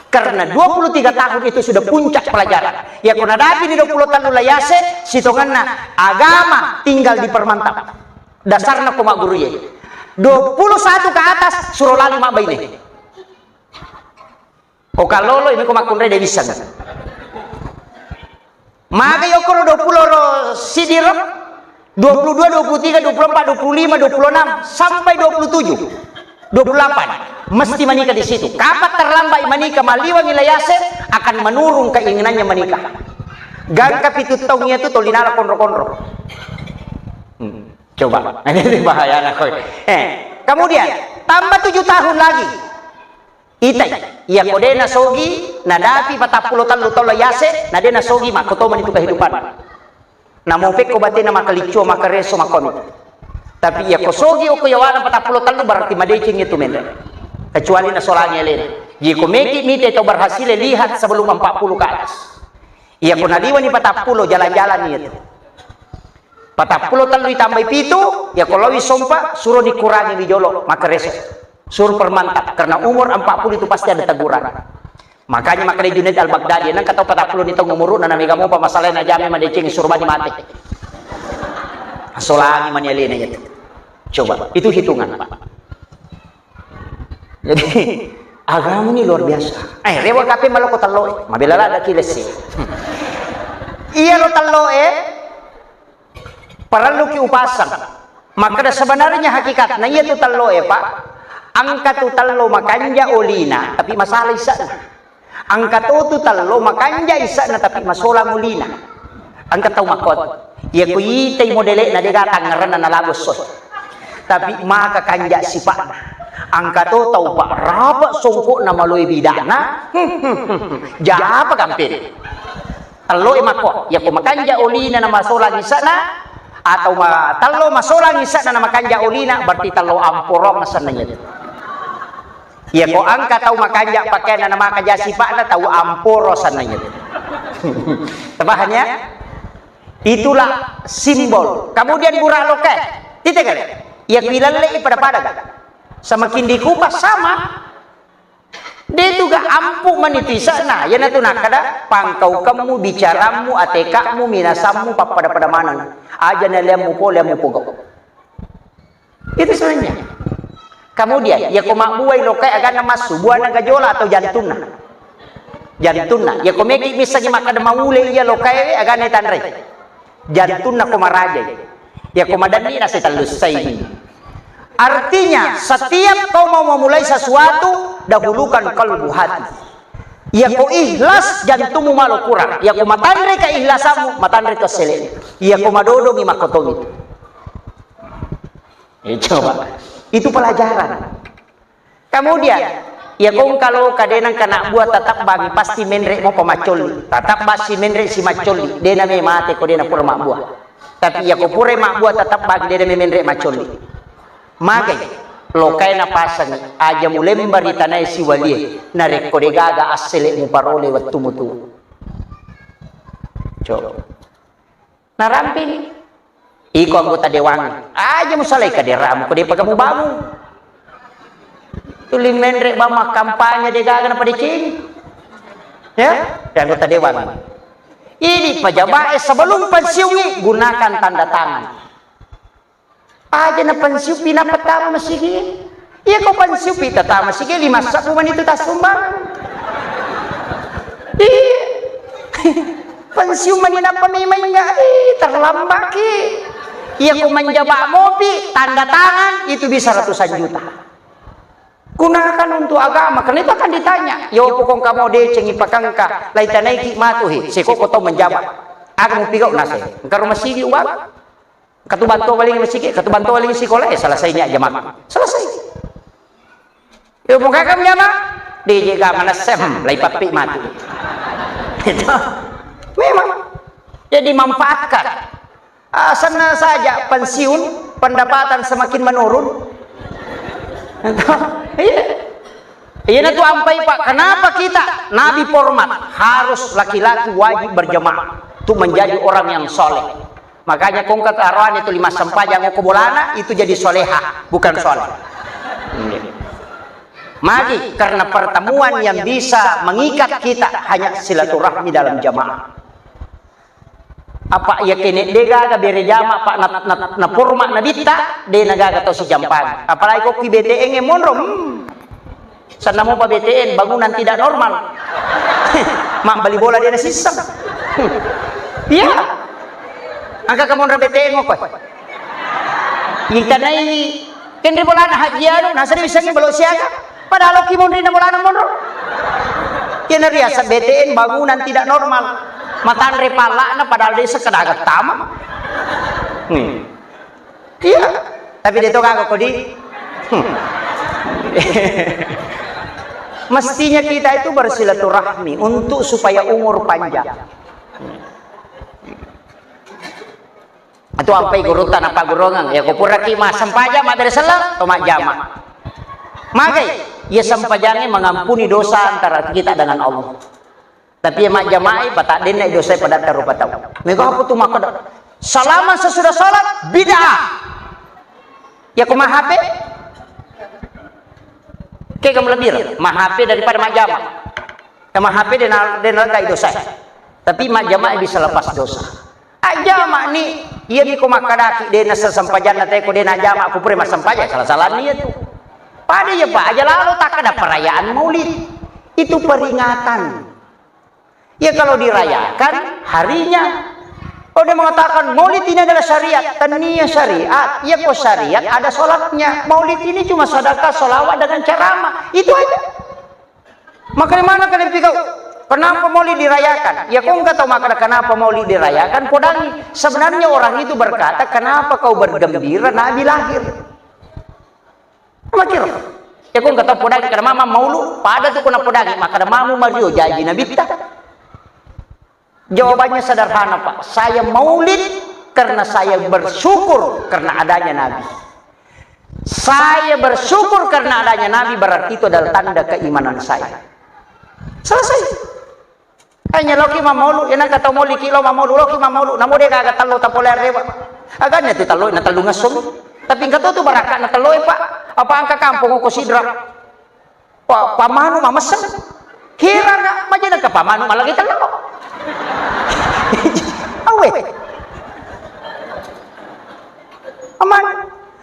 Karena 23 tahun itu sudah puncak pelajaran. Ya kuna dapi di 20 tahun layase, sitonganna agama tinggal dipermantap. Dasarnya koma guru ye. 21 ke atas suruh lali mak baini. O kalolo ini koma kunre de bisa. Maka yokoro 20 ro sidiro 22, 23, 24, 25, 26 sampai 27. 28 mesti menikah di situ. Kapan terlambat menikah maliwang ilayase akan menurun keinginannya menikah. Gangka pitu tahunnya itu tolinara konro-konro. Coba, ini bahaya nak. Kemudian tambah 7 tahun lagi. Itai, iya kode nasogi, nadapi 40 tahun lu tolo yase, nade nasogi makotoman itu kehidupan. Namopek ko batin na makalicho makareso makomit. Tapi ya kosogi o kuyawana 40 tahun berarti madecing itu men. Kecuali na solanya lain. Jika meki mite itu berhasil lihat sebelum 40 ke atas. Iya kunadiwan ni 40 jalan-jalan itu. 40 tahun ditambah pitu, ya kalau sompa suruh dikurangi di jolo maka reses. Suruh permantap karena umur 40 itu pasti ada teguran. Makanya maka di Junaid Al-Baghdadi nang kata 40 itu umur na namiga mo pa masalah na jami madecing surba di mati. Solangi manialina itu. Coba, itu hitungan Pak. Jadi agama ini luar biasa. Rewa kape malo ko talo. Mabilala ada kiles sih. Iya lo talo perlu kiupasan. Maka sebenarnya hakikatnya iya tu talo Pak. Angka tu talo makanja olina tapi masalah isa. Angka tu talo makanja isa na tapi masalah mulina. Angka tau makot. Ya kuitay modele na digatang ngaran na nalagos sos. Tapi maka kanja sifat. Angka to tau pak raba songko na maloy bidana. Japa kampin. Talo mako. Ya ku makanja olina na masolang isa na atau talo masolang isa na makanja olina berarti talo amporong na sananya. Ya ko angka tau makanja pakai na makanja sifat na tau amporo sananya. Tabahannya itulah simbol. Kemudian gurah loke, tidak kan? Ya bilalai pada semakin dikupas sama. Dia juga ampuh menitisa. Nah, ya natu nak kada pangkau kamu bicaramu, atekamu, minasamu pada mana? Aja nelamu pogok. Itu sebenarnya. Kemudian ya komak buai loke akan nama subuah nagajola atau jantuna. Jantuna. Ya komeki bisa makada maule ya loke akan netanre. Jantun na kumaraja ya kumadani na setalusay. Artinya setiap kau mau memulai sesuatu dahulukan kalbu hati. Ya ko ikhlas jantungmu malu kurang. Ya ko matandre ka ihlasamu matandre ka sele. Ya ko madodo mi makotong itu. Coba itu pelajaran. Kemudian ya kung kalau kadenang kana buat tatap bagi pasti menre mo pamacol. Tatap basi menre si macol. Dena me mate ko dena pura mak buah. Tapi ya ko pure mak buah tatap bagi dena me menre macol. Magai Lokay na pasang aja mo lembar itanay si wali na rekodegaga asile mo parole wat tumutu. So, narampin. Iko anggota dewan. Aja mo salay ka deramu ko di pagamubamu. Tuling menrek bama kampanye degaga na padicing. Ya, anggota dewan. Ini pejabat sebelum pensiun gunakan tanda tangan. Aja na pensiun pinapatama masigi. Iya ko pensiun pinapatama masigi 5 sabuman itu tas sumbang. Iya. Pensiun manina pamimay nga terlambat ki. Iya ko menjabat mobil tanda tangan itu bisa ratusan juta. Gunakan untuk agama. Karena itu akan ditanya. Yo pokong kamu deceng ipakangka laitanay ki matuhi. Siko ko to menjabat. Aku mau pigaw nasi. Engkau masigi uang. Katubanto waling masigi. Katubanto waling sikola. Selesainya jamaah. Selesai. Yo pokong kamu jamaah. DJ kamana sem. Laipat pi mati. Itu. Memang. Jadi manfaatkan. Sana saja pensiun. Pendapatan semakin menurun. Iya. Iya itu ampai Pak. Kenapa kita Nabi format harus laki-laki wajib berjemaah itu menjadi orang yang soleh. Makanya kongkat arwan itu 5 sempajang kubolana itu jadi soleha bukan soleh. Mari karena pertemuan yang bisa mengikat kita hanya silaturahmi dalam jamaah. Apa ya kene dega ga bere jama pak na forma na bitta de nagaga to si jampan apalagi kok ki BTN e monro sana mo pa BTN bangunan tidak normal mak bali bola dia na sistem iya angka kamu BTN mo ko yung tanay kendri bola na hajiano nasa di bisa belok siaga padahal ki monri na bola na monro kena ria sa BTN bangunan tidak normal matan repala na padahal dia sekedagat tama. Iya, tapi dito kagak kodi. Mestinya kita itu bersilaturahmi untuk supaya umur panjang. Atau ampai gurutan apa gurungan ya kupuraki mas sempaja mak dari selang tomak jama. Magai ya sempajangnya mengampuni dosa antara kita dengan Allah. Tapi mak jamaah batak dene dosa pada tarupa tahu. Mego apa tu mak selama sesudah salat bid'ah. Ya ku mah HP. Kayak kamu lebih mah HP daripada mak jamaah. Mah HP den lagai dosa. Tapi mak jamaah bisa lepas dosa. Aja mak ni iya ni ku makadaki dena sesampajan teh ku dena jamaah ku pure mas sampaja salah-salah niat tu. Pada ya Pak aja lalu tak ada perayaan Maulid. Itu peringatan. Ya kalau dirayakan harinya. Oh dia mengatakan maulid ini adalah syariat. Tania syariat. Ya kok syariat ada sholatnya. Maulid ini cuma sedekah, sholawat dengan ceramah. Itu aja. Maka mana kalian pikir kenapa maulid dirayakan? Ya kok enggak tahu maka kenapa maulid dirayakan. Podangi. Sebenarnya orang itu berkata kenapa kau bergembira Nabi lahir. Makir. Ya kok enggak tahu podangi karena mama maulu. Pada tuh kena podangi. Maka mamu Mario janji Nabi kita. Jawabannya sederhana Pak, saya maulid karena saya bersyukur karena adanya Nabi. Saya bersyukur karena adanya Nabi berarti itu adalah tanda keimanan saya. Selesai. Hanya loki maulu, ina kata mauli kilo maulu loki maulu, namo dia kagak talo tapoler dewa. Agaknya tu talo na talo ngasum. Tapi enggak tahu tu barakat na talo Pak. Apa angka kampung ko sidra. Pamanu mamesen. Kira na majana ka pamanu malagi talo. Awe aman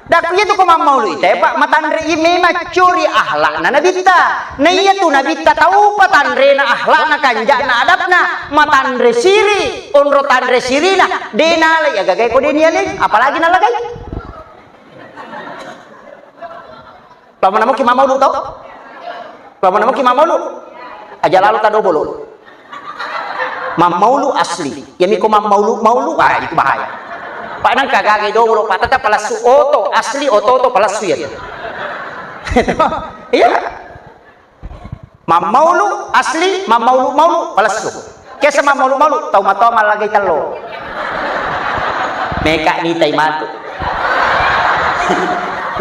dak itu ko maulu ite Pak matandre ime macuri ahlak na nabita na iya tu nabita tahu patandre na ahlak na kanja na adabna matandre siri onro tandre sirina denale ya gagay ko deniale apalagi nalagay pamanamo ki maulu to pamanamo ki maulu aja lalu tado bolo Mamaulu asli, yani ko mamaulu itu bahaya. Pak nang kagagay do pak tata palasu oto asli oto palasu ya. Iya. Mamaulu asli, mamaulu palasu. Kesa mamaulu tau matoma lagi talo. Meka ni tay matu.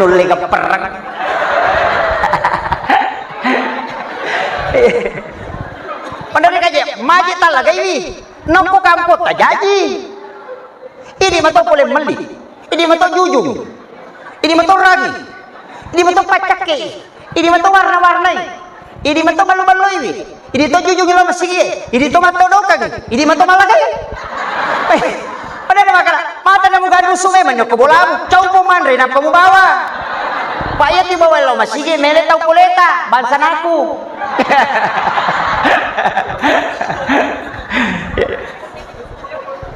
Nulle ka perang. jaji talaga ini. Noko kampot ta jaji. Ini mato boleh meli. Ini mato jujung. Ini mato ragi. Ini mato pacake. Ini mato warna-warnai. Ini mato balu-balu ini. Ini to jujung lo masih. Ini to mato dokang. Ini mato malagay. Pada na makala. Mata na mo ganu sume man yo bolam. Chow po man rin apa mo bawa. Payat di bawah lo masih. Mele tau kuleta. Bansan aku.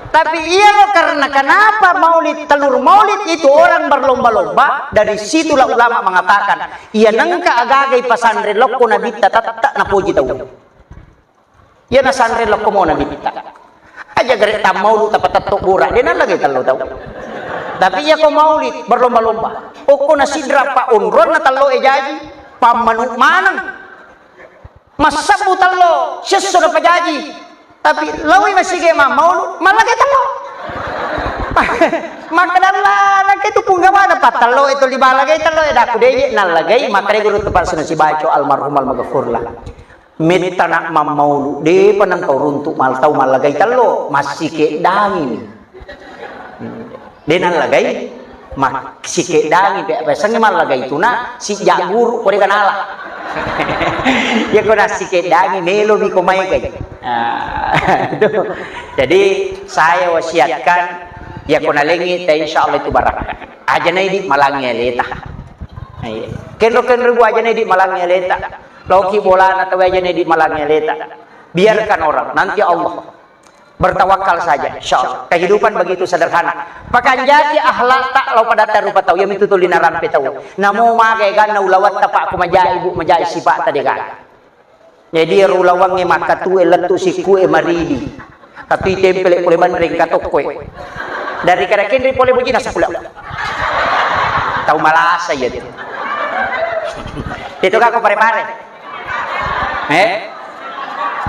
Tapi iya loh, karena kenapa maulid, telur maulid itu orang berlomba-lomba. Dari situlah ulama mengatakan iya nengka agagai pasandre lokko nabita tatak na puji tahu. Iya na sandre lokko mo nabita. Aja gereta maulid tapat tatok bura dia lagi talo tahu. Tapi iya ko maulid berlomba-lomba. Oko na sidra pa unron na talo ejaji pamanuk manang. Masabu talo sesu na pajaji. Tapi lawi masih gema mau malagay talo. Makadala itu punggawa na patalo itu libalagay talo aku deh nalagay makare guru tepat sunan si baco almarhum almaghfurlah. Minta nak mamaulu de panang kau runtuk mal tau malagay talo masih ke dangin. De nalagay masih ke dangin biasanya malagay itu na si jagur kore kanala. Ya ko nasi kedangi melo bi kumai kay. Jadi saya wasiatkan ya ko nalengi ta insyaallah itu barakah. Aja na idi malangi leta. Kenro gua aja na idi malangi leta. Loki bola na tawa aja na idi malangi leta. Biarkan orang nanti Allah bertawakal saja insyaallah. Kehidupan begitu sederhana. Pakanjati akhlak tak lau pada tarupa tahu yang itu tulina rampe tahu. Namo magai ganna ulawat tapak aku majai ibu majai sifat tadi kan. Jadi rulawange maka tu eletu si kue maridi. Tapi tempel oleh mandring katok kue. Dari karakin ri pole begina sepula. Tahu malasa ya itu. Itu kako pare-pare.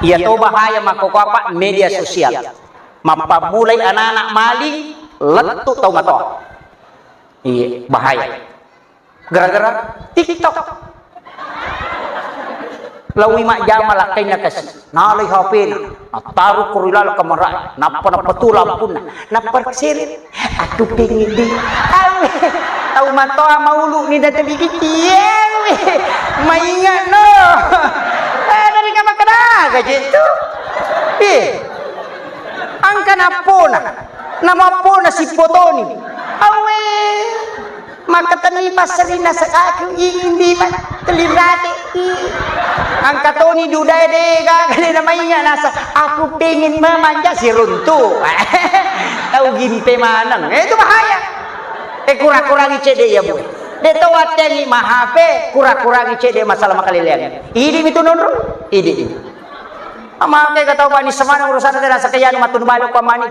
Ia tahu bahaya makoko apa media sosial. Mapamulai anak-anak maling letu tahu nggak tahu. Iya bahaya. Gara-gara TikTok. Lawi mak jama lah kayaknya kasih. Nalai HP na taruh kurilala kamarai. Napa petula pun na persil. Aku pengen di. Tahu matoa maulu ni datang gigi. Maingat no. Dari kamar kena gitu. Angka napona. Nama pona si potoni. Awe. Maka tani pasarina sa aku ingin di telirate. Angka toni dudai deh kagak namanya nasa. Aku pengen memanja si runtuh. Tahu gimpe manang. Itu bahaya. Kurang-kurangi CD ya bu. Deto watengi mahape kurang-kurangi CD masalah makalilian. Ini itu nonron. Ini. Amake kataw ba ni samana urusan na sa kayano matun balo pa mani.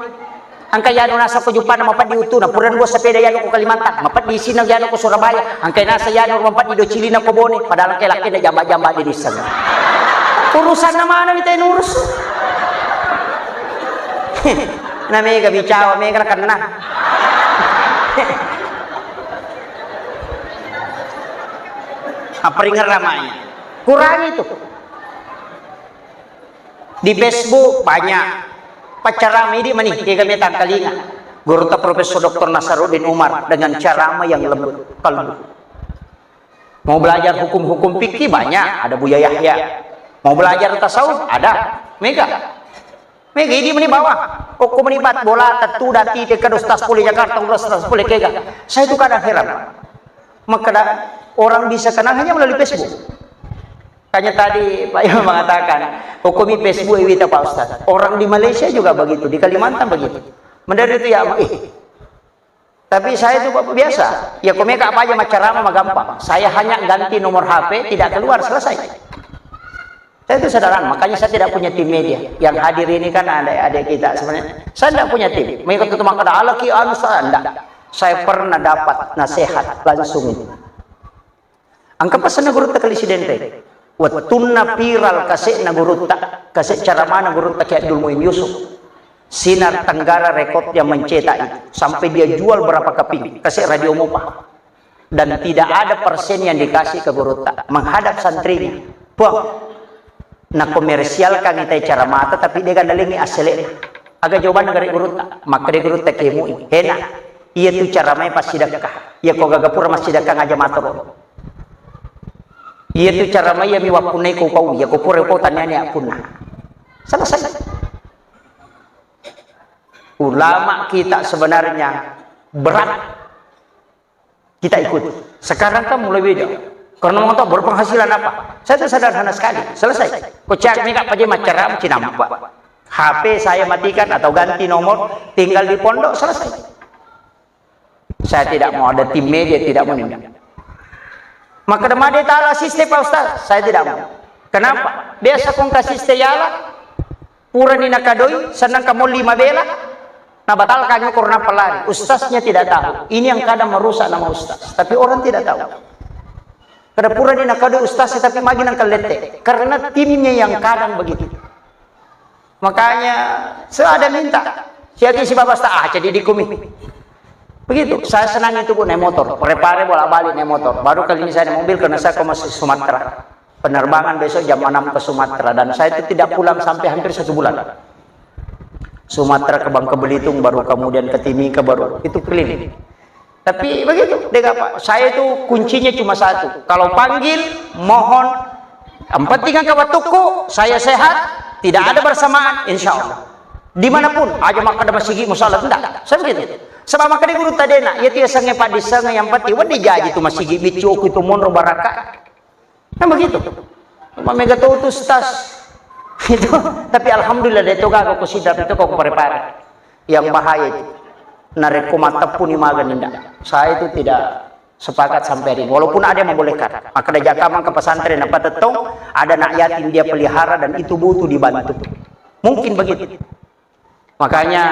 Ang kayano nasa kujupan mapat di utuna puran go sa pedayano ko Kalimantan mapat di sinang yano ko Surabaya ang kay nasa yano mapat di do Chili na Cobone padahal kay laki na jamba-jamba di disan. Urusan naman ni tayo urus. Na mega bicawa mega kana. Apa ringan ramanya? Kurang itu. Di Facebook banyak pacara ini mani kami tangkalinga. Guru Profesor Dr. Nasaruddin Umar dengan ceramah yang lembut kalbu. Mau belajar hukum-hukum fikih banyak, ada Buya Yahya. Mau belajar tasawuf ada, mega ini meni bawah. Kok menibat bola tatu dati ke Ustaz Poli Jakarta Ustaz Poli kega. Saya itu kadang heran. Maka orang bisa kenal hanya melalui Facebook. Hanya tadi Pak Imam mengatakan, hukumi Facebook itu Pak Ustaz. Orang di Malaysia juga begitu, di Kalimantan begitu. Mendari itu ya, tapi saya itu biasa. Ya komeka apa aja macam mah gampang. Saya hanya ganti nomor HP, tidak keluar, selesai. Saya itu sederhana, makanya saya tidak punya tim media. Yang hadir ini kan adik-adik kita sebenarnya. Saya tidak punya tim. Mengikut itu maka ada alaki anu saya pernah dapat nasihat langsung itu. Angka pesan guru tak kalisidente. Watunna piral kasih na guru tak kasih cara mana guru tak kayak Abdul Muin Yusuf. Sinar Tenggara rekod yang mencetak itu sampai dia jual berapa keping kasih radio Mupah. Dan tidak ada persen yang dikasih ke guru tak menghadap santrinya. Buang. na komersial kan kita cara mata tapi dia kan dalingi asli agak jawaban negara urut maka dia urut tak kemu hena iya tu cara main pas sidakah iya kau gagapura mas sidakah ngaja mata iya tu cara main ya miwapunai kau ya kau pura kau tanya ni punah selesai. Ulama kita sebenarnya berat kita ikut. Sekarang kan mulai beda. Karena mau tahu berpenghasilan apa? Saya itu sederhana sekali. Selesai. Kocak ni kak pakai macaram cina nampak. HP saya matikan atau ganti nomor, tinggal di pondok selesai. Saya tidak mau ada tim media, tidak mau ini. Maka demam dia ta'ala sistem Pak Ustaz. Saya tidak mau. Kenapa? Biasa kong kasih steyala, pura ni nakadoi, senang kamu 5 bela. Nah batalkannya karena pelari. Ustaznya tidak tahu. Ini yang kadang merusak nama ustaz. Tapi orang tidak tahu. Kada pura di nakado ustaznya tapi magi nang kalete. Karena timnya yang kadang begitu. Makanya saya ada minta. Siapa si bapak jadi dikumi. Begitu. Saya senang itu pun naik motor. Prepare bolak-balik naik motor. Baru kali ini saya naik mobil karena saya masih Sumatera. Penerbangan besok jam 6 ke Sumatera dan saya itu tidak pulang sampai hampir 1 bulan. Sumatera ke Bangka Belitung baru kemudian ke Timika baru itu keliling. Tapi begitu dek apa? Saya itu kuncinya cuma satu. Kalau panggil mohon 43 kawatuku saya sehat tidak ada bersamaan insya Allah. Dimanapun aja maka ada masigi musalah tidak. Saya begitu. Sebab maka di guru tadena ya tiada sange padi sange yang pati wadi jaji tu masigi bicu itu monro baraka. Nah begitu. Mega tu ustaz itu tapi alhamdulillah dia toga aku sidap itu kok prepare yang bahaya itu narik mata pun imagan indah saya itu tidak sepakat sampai ini walaupun ada yang membolehkan maka dia jakamang ke pesantren apa tetong ada anak yatim dia pelihara dan itu butuh dibantu mungkin begitu makanya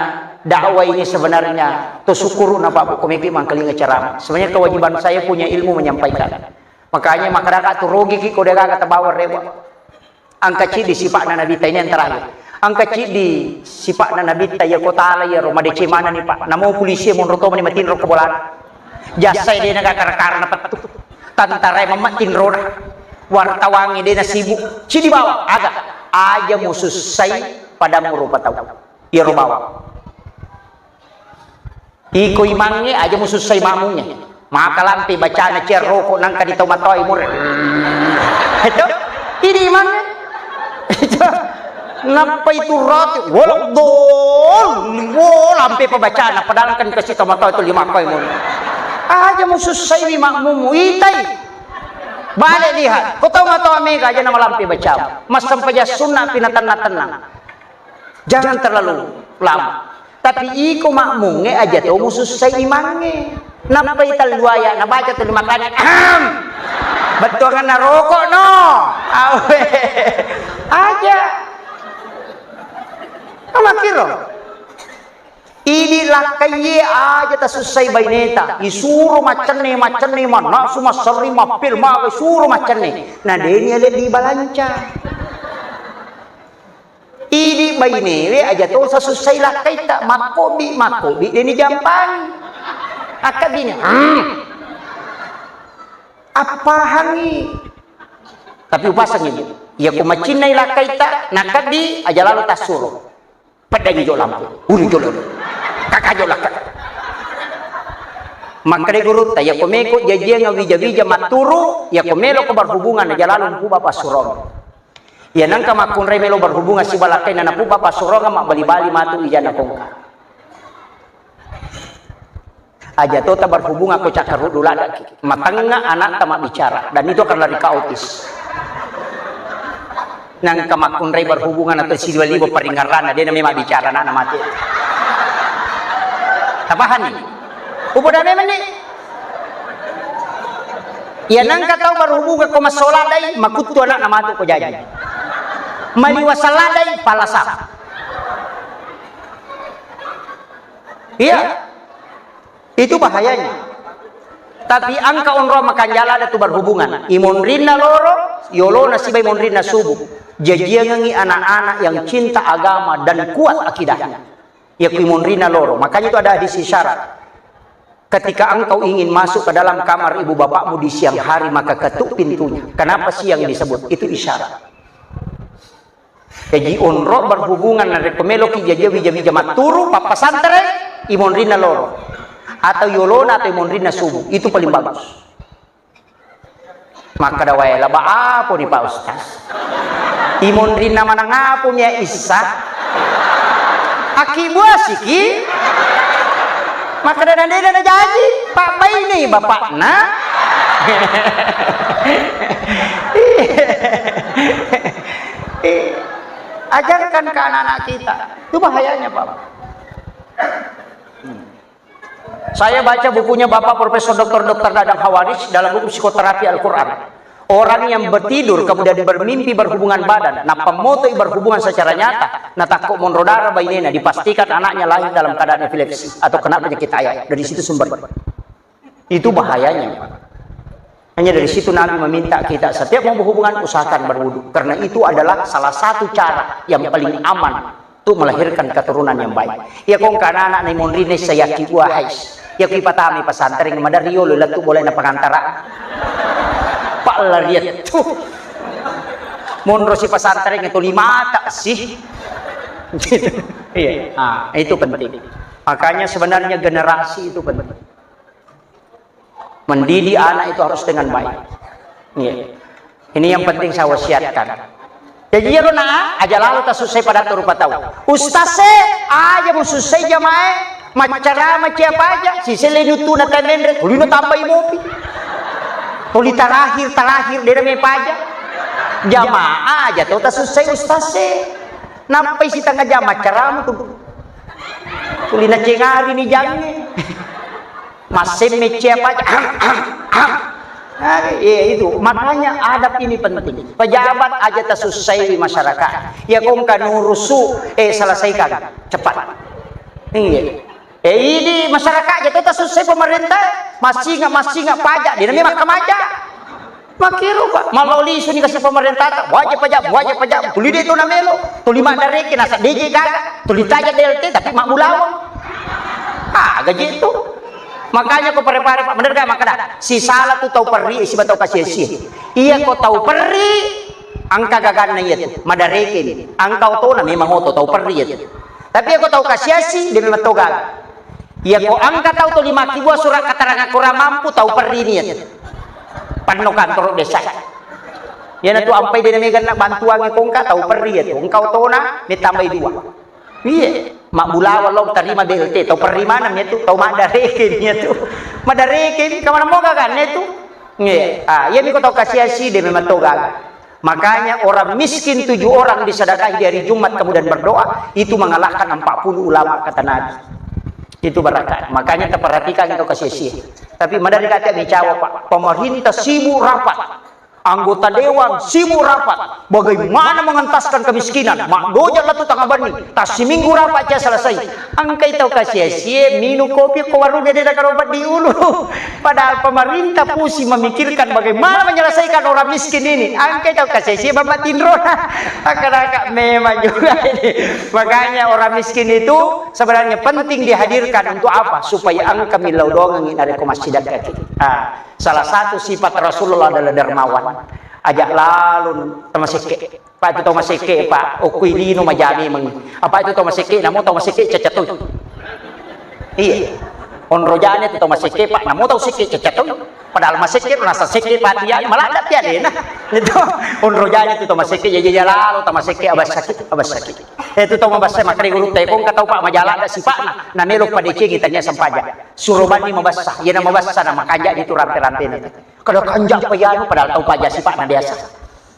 dakwah ini sebenarnya tusyukuru na Pak komiki mangkeling ceramah sebenarnya kewajiban saya punya ilmu menyampaikan makanya masyarakat tu rugi ki kode kata bawa rewa angka ci di sifat Nabi ini yang terakhir. Angka ci di sifat Nabi ya kota ala ya rumah DC mana nih Pak? Namo polisi mau roto mani matiin rok kebolan. Jasa dia naga karena petu. Tantara yang mematin roda. Wartawangi dia sibuk. Ci di bawah agak aja musuh saya pada merupa tahu. Ya rubawa. Iko imangi aja musuh saya mamunya. Maka lampi bacaan cer rokok nangka di tomatoi mur. Itu ini imannya. Ngapa itu roti wolok dol lampe pembacaan padahal kan kasih tomato itu 5 koi mun aja musuh saya makmum itai balik lihat kau tomato amega aja nama lampe baca mas sampai sunnah pinatan-tenang jangan terlalu lama tapi iko makmumnya aja tuh musuh saya imangnya napa ital duaya na baca tuh makan betul kan rokok no aja makiro inilah kaya aja tak selesai baineta isuruh macam ni mana semua seri mapil makai suruh macam ni nah dia ada di balanca ini baine aja tuh selesai lah kita makobi ini jampan akadnya apa hangi tapi upasang ini ya kumacinai lah kita nakadi aja lalu tasuro padang hijau lampu ulu jolo kakak jolak maka de guru ya komeko jajia ngawija-wija maturu ya komelo ko berhubungan aja lalu ku bapak surong ya nangka makun remelo berhubungan si balakai na pu bapak surong mak bali-bali matu ijana kongka aja tuh tak berhubungan ko cakar dulada matangga anak tamak bicara dan itu akan lari ke autis nang kamakun ray berhubungan atau si 2000 peringaran dia memang bicara anak mati tapahan nih udah memang nih ya nang kata berhubungan ko masoladai makutu anak namatu ko jajan maliwasaladai palasap iya itu bahayanya tapi angka onro makan jala ada tu berhubungan imun rinna loro yolo nasibay mon rinna subuh jajia ngangi anak-anak yang cinta agama dan kuat akidahnya ya imun rinna loro makanya itu ada hadis isyarat ketika engkau ingin masuk ke dalam kamar ibu bapakmu di siang hari maka ketuk pintunya kenapa siang disebut itu isyarat Jadi onro berhubungan dengan pemeloki jaja maturu papasantren imon rina loro atau yolona atau imon rina subuh itu paling bagus. Maka dawai laba apa nih Pak Ustaz? Imon rina mana ngapu ya Isa? Aki buah siki. Maka dana janji Pak Bay nih bapak nah. Ajarkan ke anak-anak kita. Itu bahayanya Pak. Saya baca bukunya Bapak Profesor Dr. Dadang Hawaris dalam buku psikoterapi Al-Quran. Orang yang bertidur kemudian bermimpi berhubungan badan, nah pemoto berhubungan secara nyata, nah takut monrodara bainena dipastikan anaknya lahir dalam keadaan epilepsi atau kena penyakit ayah. Dari situ sumber. Itu bahayanya. Hanya dari situ Nabi meminta kita setiap mau berhubungan usahakan berwudu, karena itu adalah salah satu cara yang paling aman untuk melahirkan keturunan yang baik. Ya kong kana anak ni monrine saya kiwahais. Ya kipatami pasantren madario lelatu boleh na pangantara. Pak lariat tuh. Monro si pasantren itu 5 tak sih. Gitu. Iya. Nah, itu penting. Makanya sebenarnya generasi itu penting. Mendidik anak itu harus dengan baik. Iya. Ini yang penting saya wasiatkan. Jadi ya rona aja lalu tak selesai pada turupa tahu. Ustaz aja mau selesai jamaah macara apa aja. Si selenutu na kanendre, ulino tambah mopi. Tuli terakhir dia me paja. Jamaah aja tuh tak selesai ustaz nampai si tengah jam macaramu tuh. Tuli na cengari ni jange. Masih mece apa aja. Nah, ya itu makanya adab ini penting. Pejabat aja tersusai di masyarakat. Ya kong kanurusu selesaikan cepat. Ini ini masyarakat aja tersusai pemerintah masih nggak pajak. Dia namanya mahkamah aja. Makiru pak maloli suni kasih pemerintah wajib pajak. Tuli dia itu namelo. Tuli mak dari kena DJ gak. Tuli taja DLT tapi mak bulawang. Gaji itu. Makanya kau pare-pare Pak bener gak makanya si salah tuh tahu perri si batau kasih iya kau tahu perri angka gagan na itu madarekin angka to na memang tahu perri itu tapi aku tahu kasih dia memang tahu gagan iya kau angka tahu to 5 kibuah surat keterangan kurang mampu tahu perri ini itu pano kantor desa ya na tuh ampai dia megan nak bantuan kau angka tahu perri itu engkau to na ditambah 2 iya mak bulawan lo terima BLT tau perri mana itu tau madarekin itu madarekin kemana mau kan itu ya miko tau kasih dia memang tau gagal. Makanya orang miskin 7 orang disedekahi di hari Jumat kemudian berdoa itu mengalahkan 40 ulama kata Nabi itu berkat. Makanya terperhatikan itu kasih tapi madarekin bicara Pak pemerintah sibuk rapat anggota dewan sibuk rapat bagaimana mengentaskan kemiskinan mak doja latu tangga bani tas seminggu rapat aja selesai angkai tahu kasih minum kopi ke warung dia dah obat di ulu padahal pemerintah pusing memikirkan bagaimana menyelesaikan orang miskin ini angkai tahu kasih bapak tindrona agak memang juga ini makanya orang miskin itu sebenarnya penting dihadirkan untuk apa supaya angka milau doang ingin ada ke masjid kaki salah satu sifat Rasulullah adalah dermawan. Ajak lalu tamasike. Pak itu tamasike Pak. Okuilino majani meng. Apa itu tamasike? Namo tamasike cecatuy. Iya. Onrojane itu tamasike Pak. Namo tamasike cecatuy. Padahal masike rasa sike patian maladat ya deh nah. Itu onrojane itu tamasike jadi lalu tamasike abas sakit. Itu tamasike makri guru tekong katau Pak majalada si Pak na melok padece kitanya sampaja. Surobani membasah, ya nama basah nama kanjak itu rantai-rantai nanti. Kalau kanjak payanu padahal tahu pajak si Pak na biasa.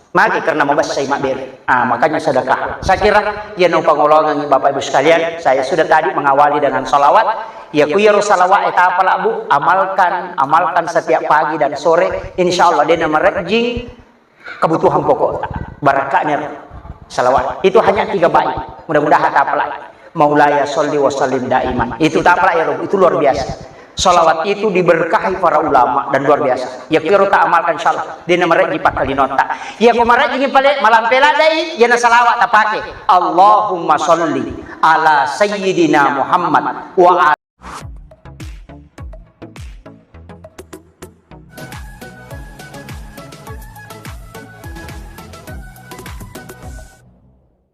Maka karena membasah imak beri. Makanya sedekah. Saya kira ya no pengolongan Bapak Ibu sekalian, saya sudah tadi mengawali dengan salawat. Ya kuyaru salawat eta apalah Bu, amalkan setiap pagi dan sore. Insyaallah dia merejing kebutuhan pokok. Barakahnya salawat. Itu hanya 3 baik. Mudah-mudahan apalah. Maulaya sholli wa sallim daiman. Itu tak apa ya Rob, itu luar biasa. Salawat itu diberkahi para ulama dan luar biasa. Ya kira tak amalkan insyaallah. Dia namanya di pakali nota. Ya kemarin ingin pale malam peladai ya na salawat tak pakai. Allahumma sholli ala sayyidina Muhammad wa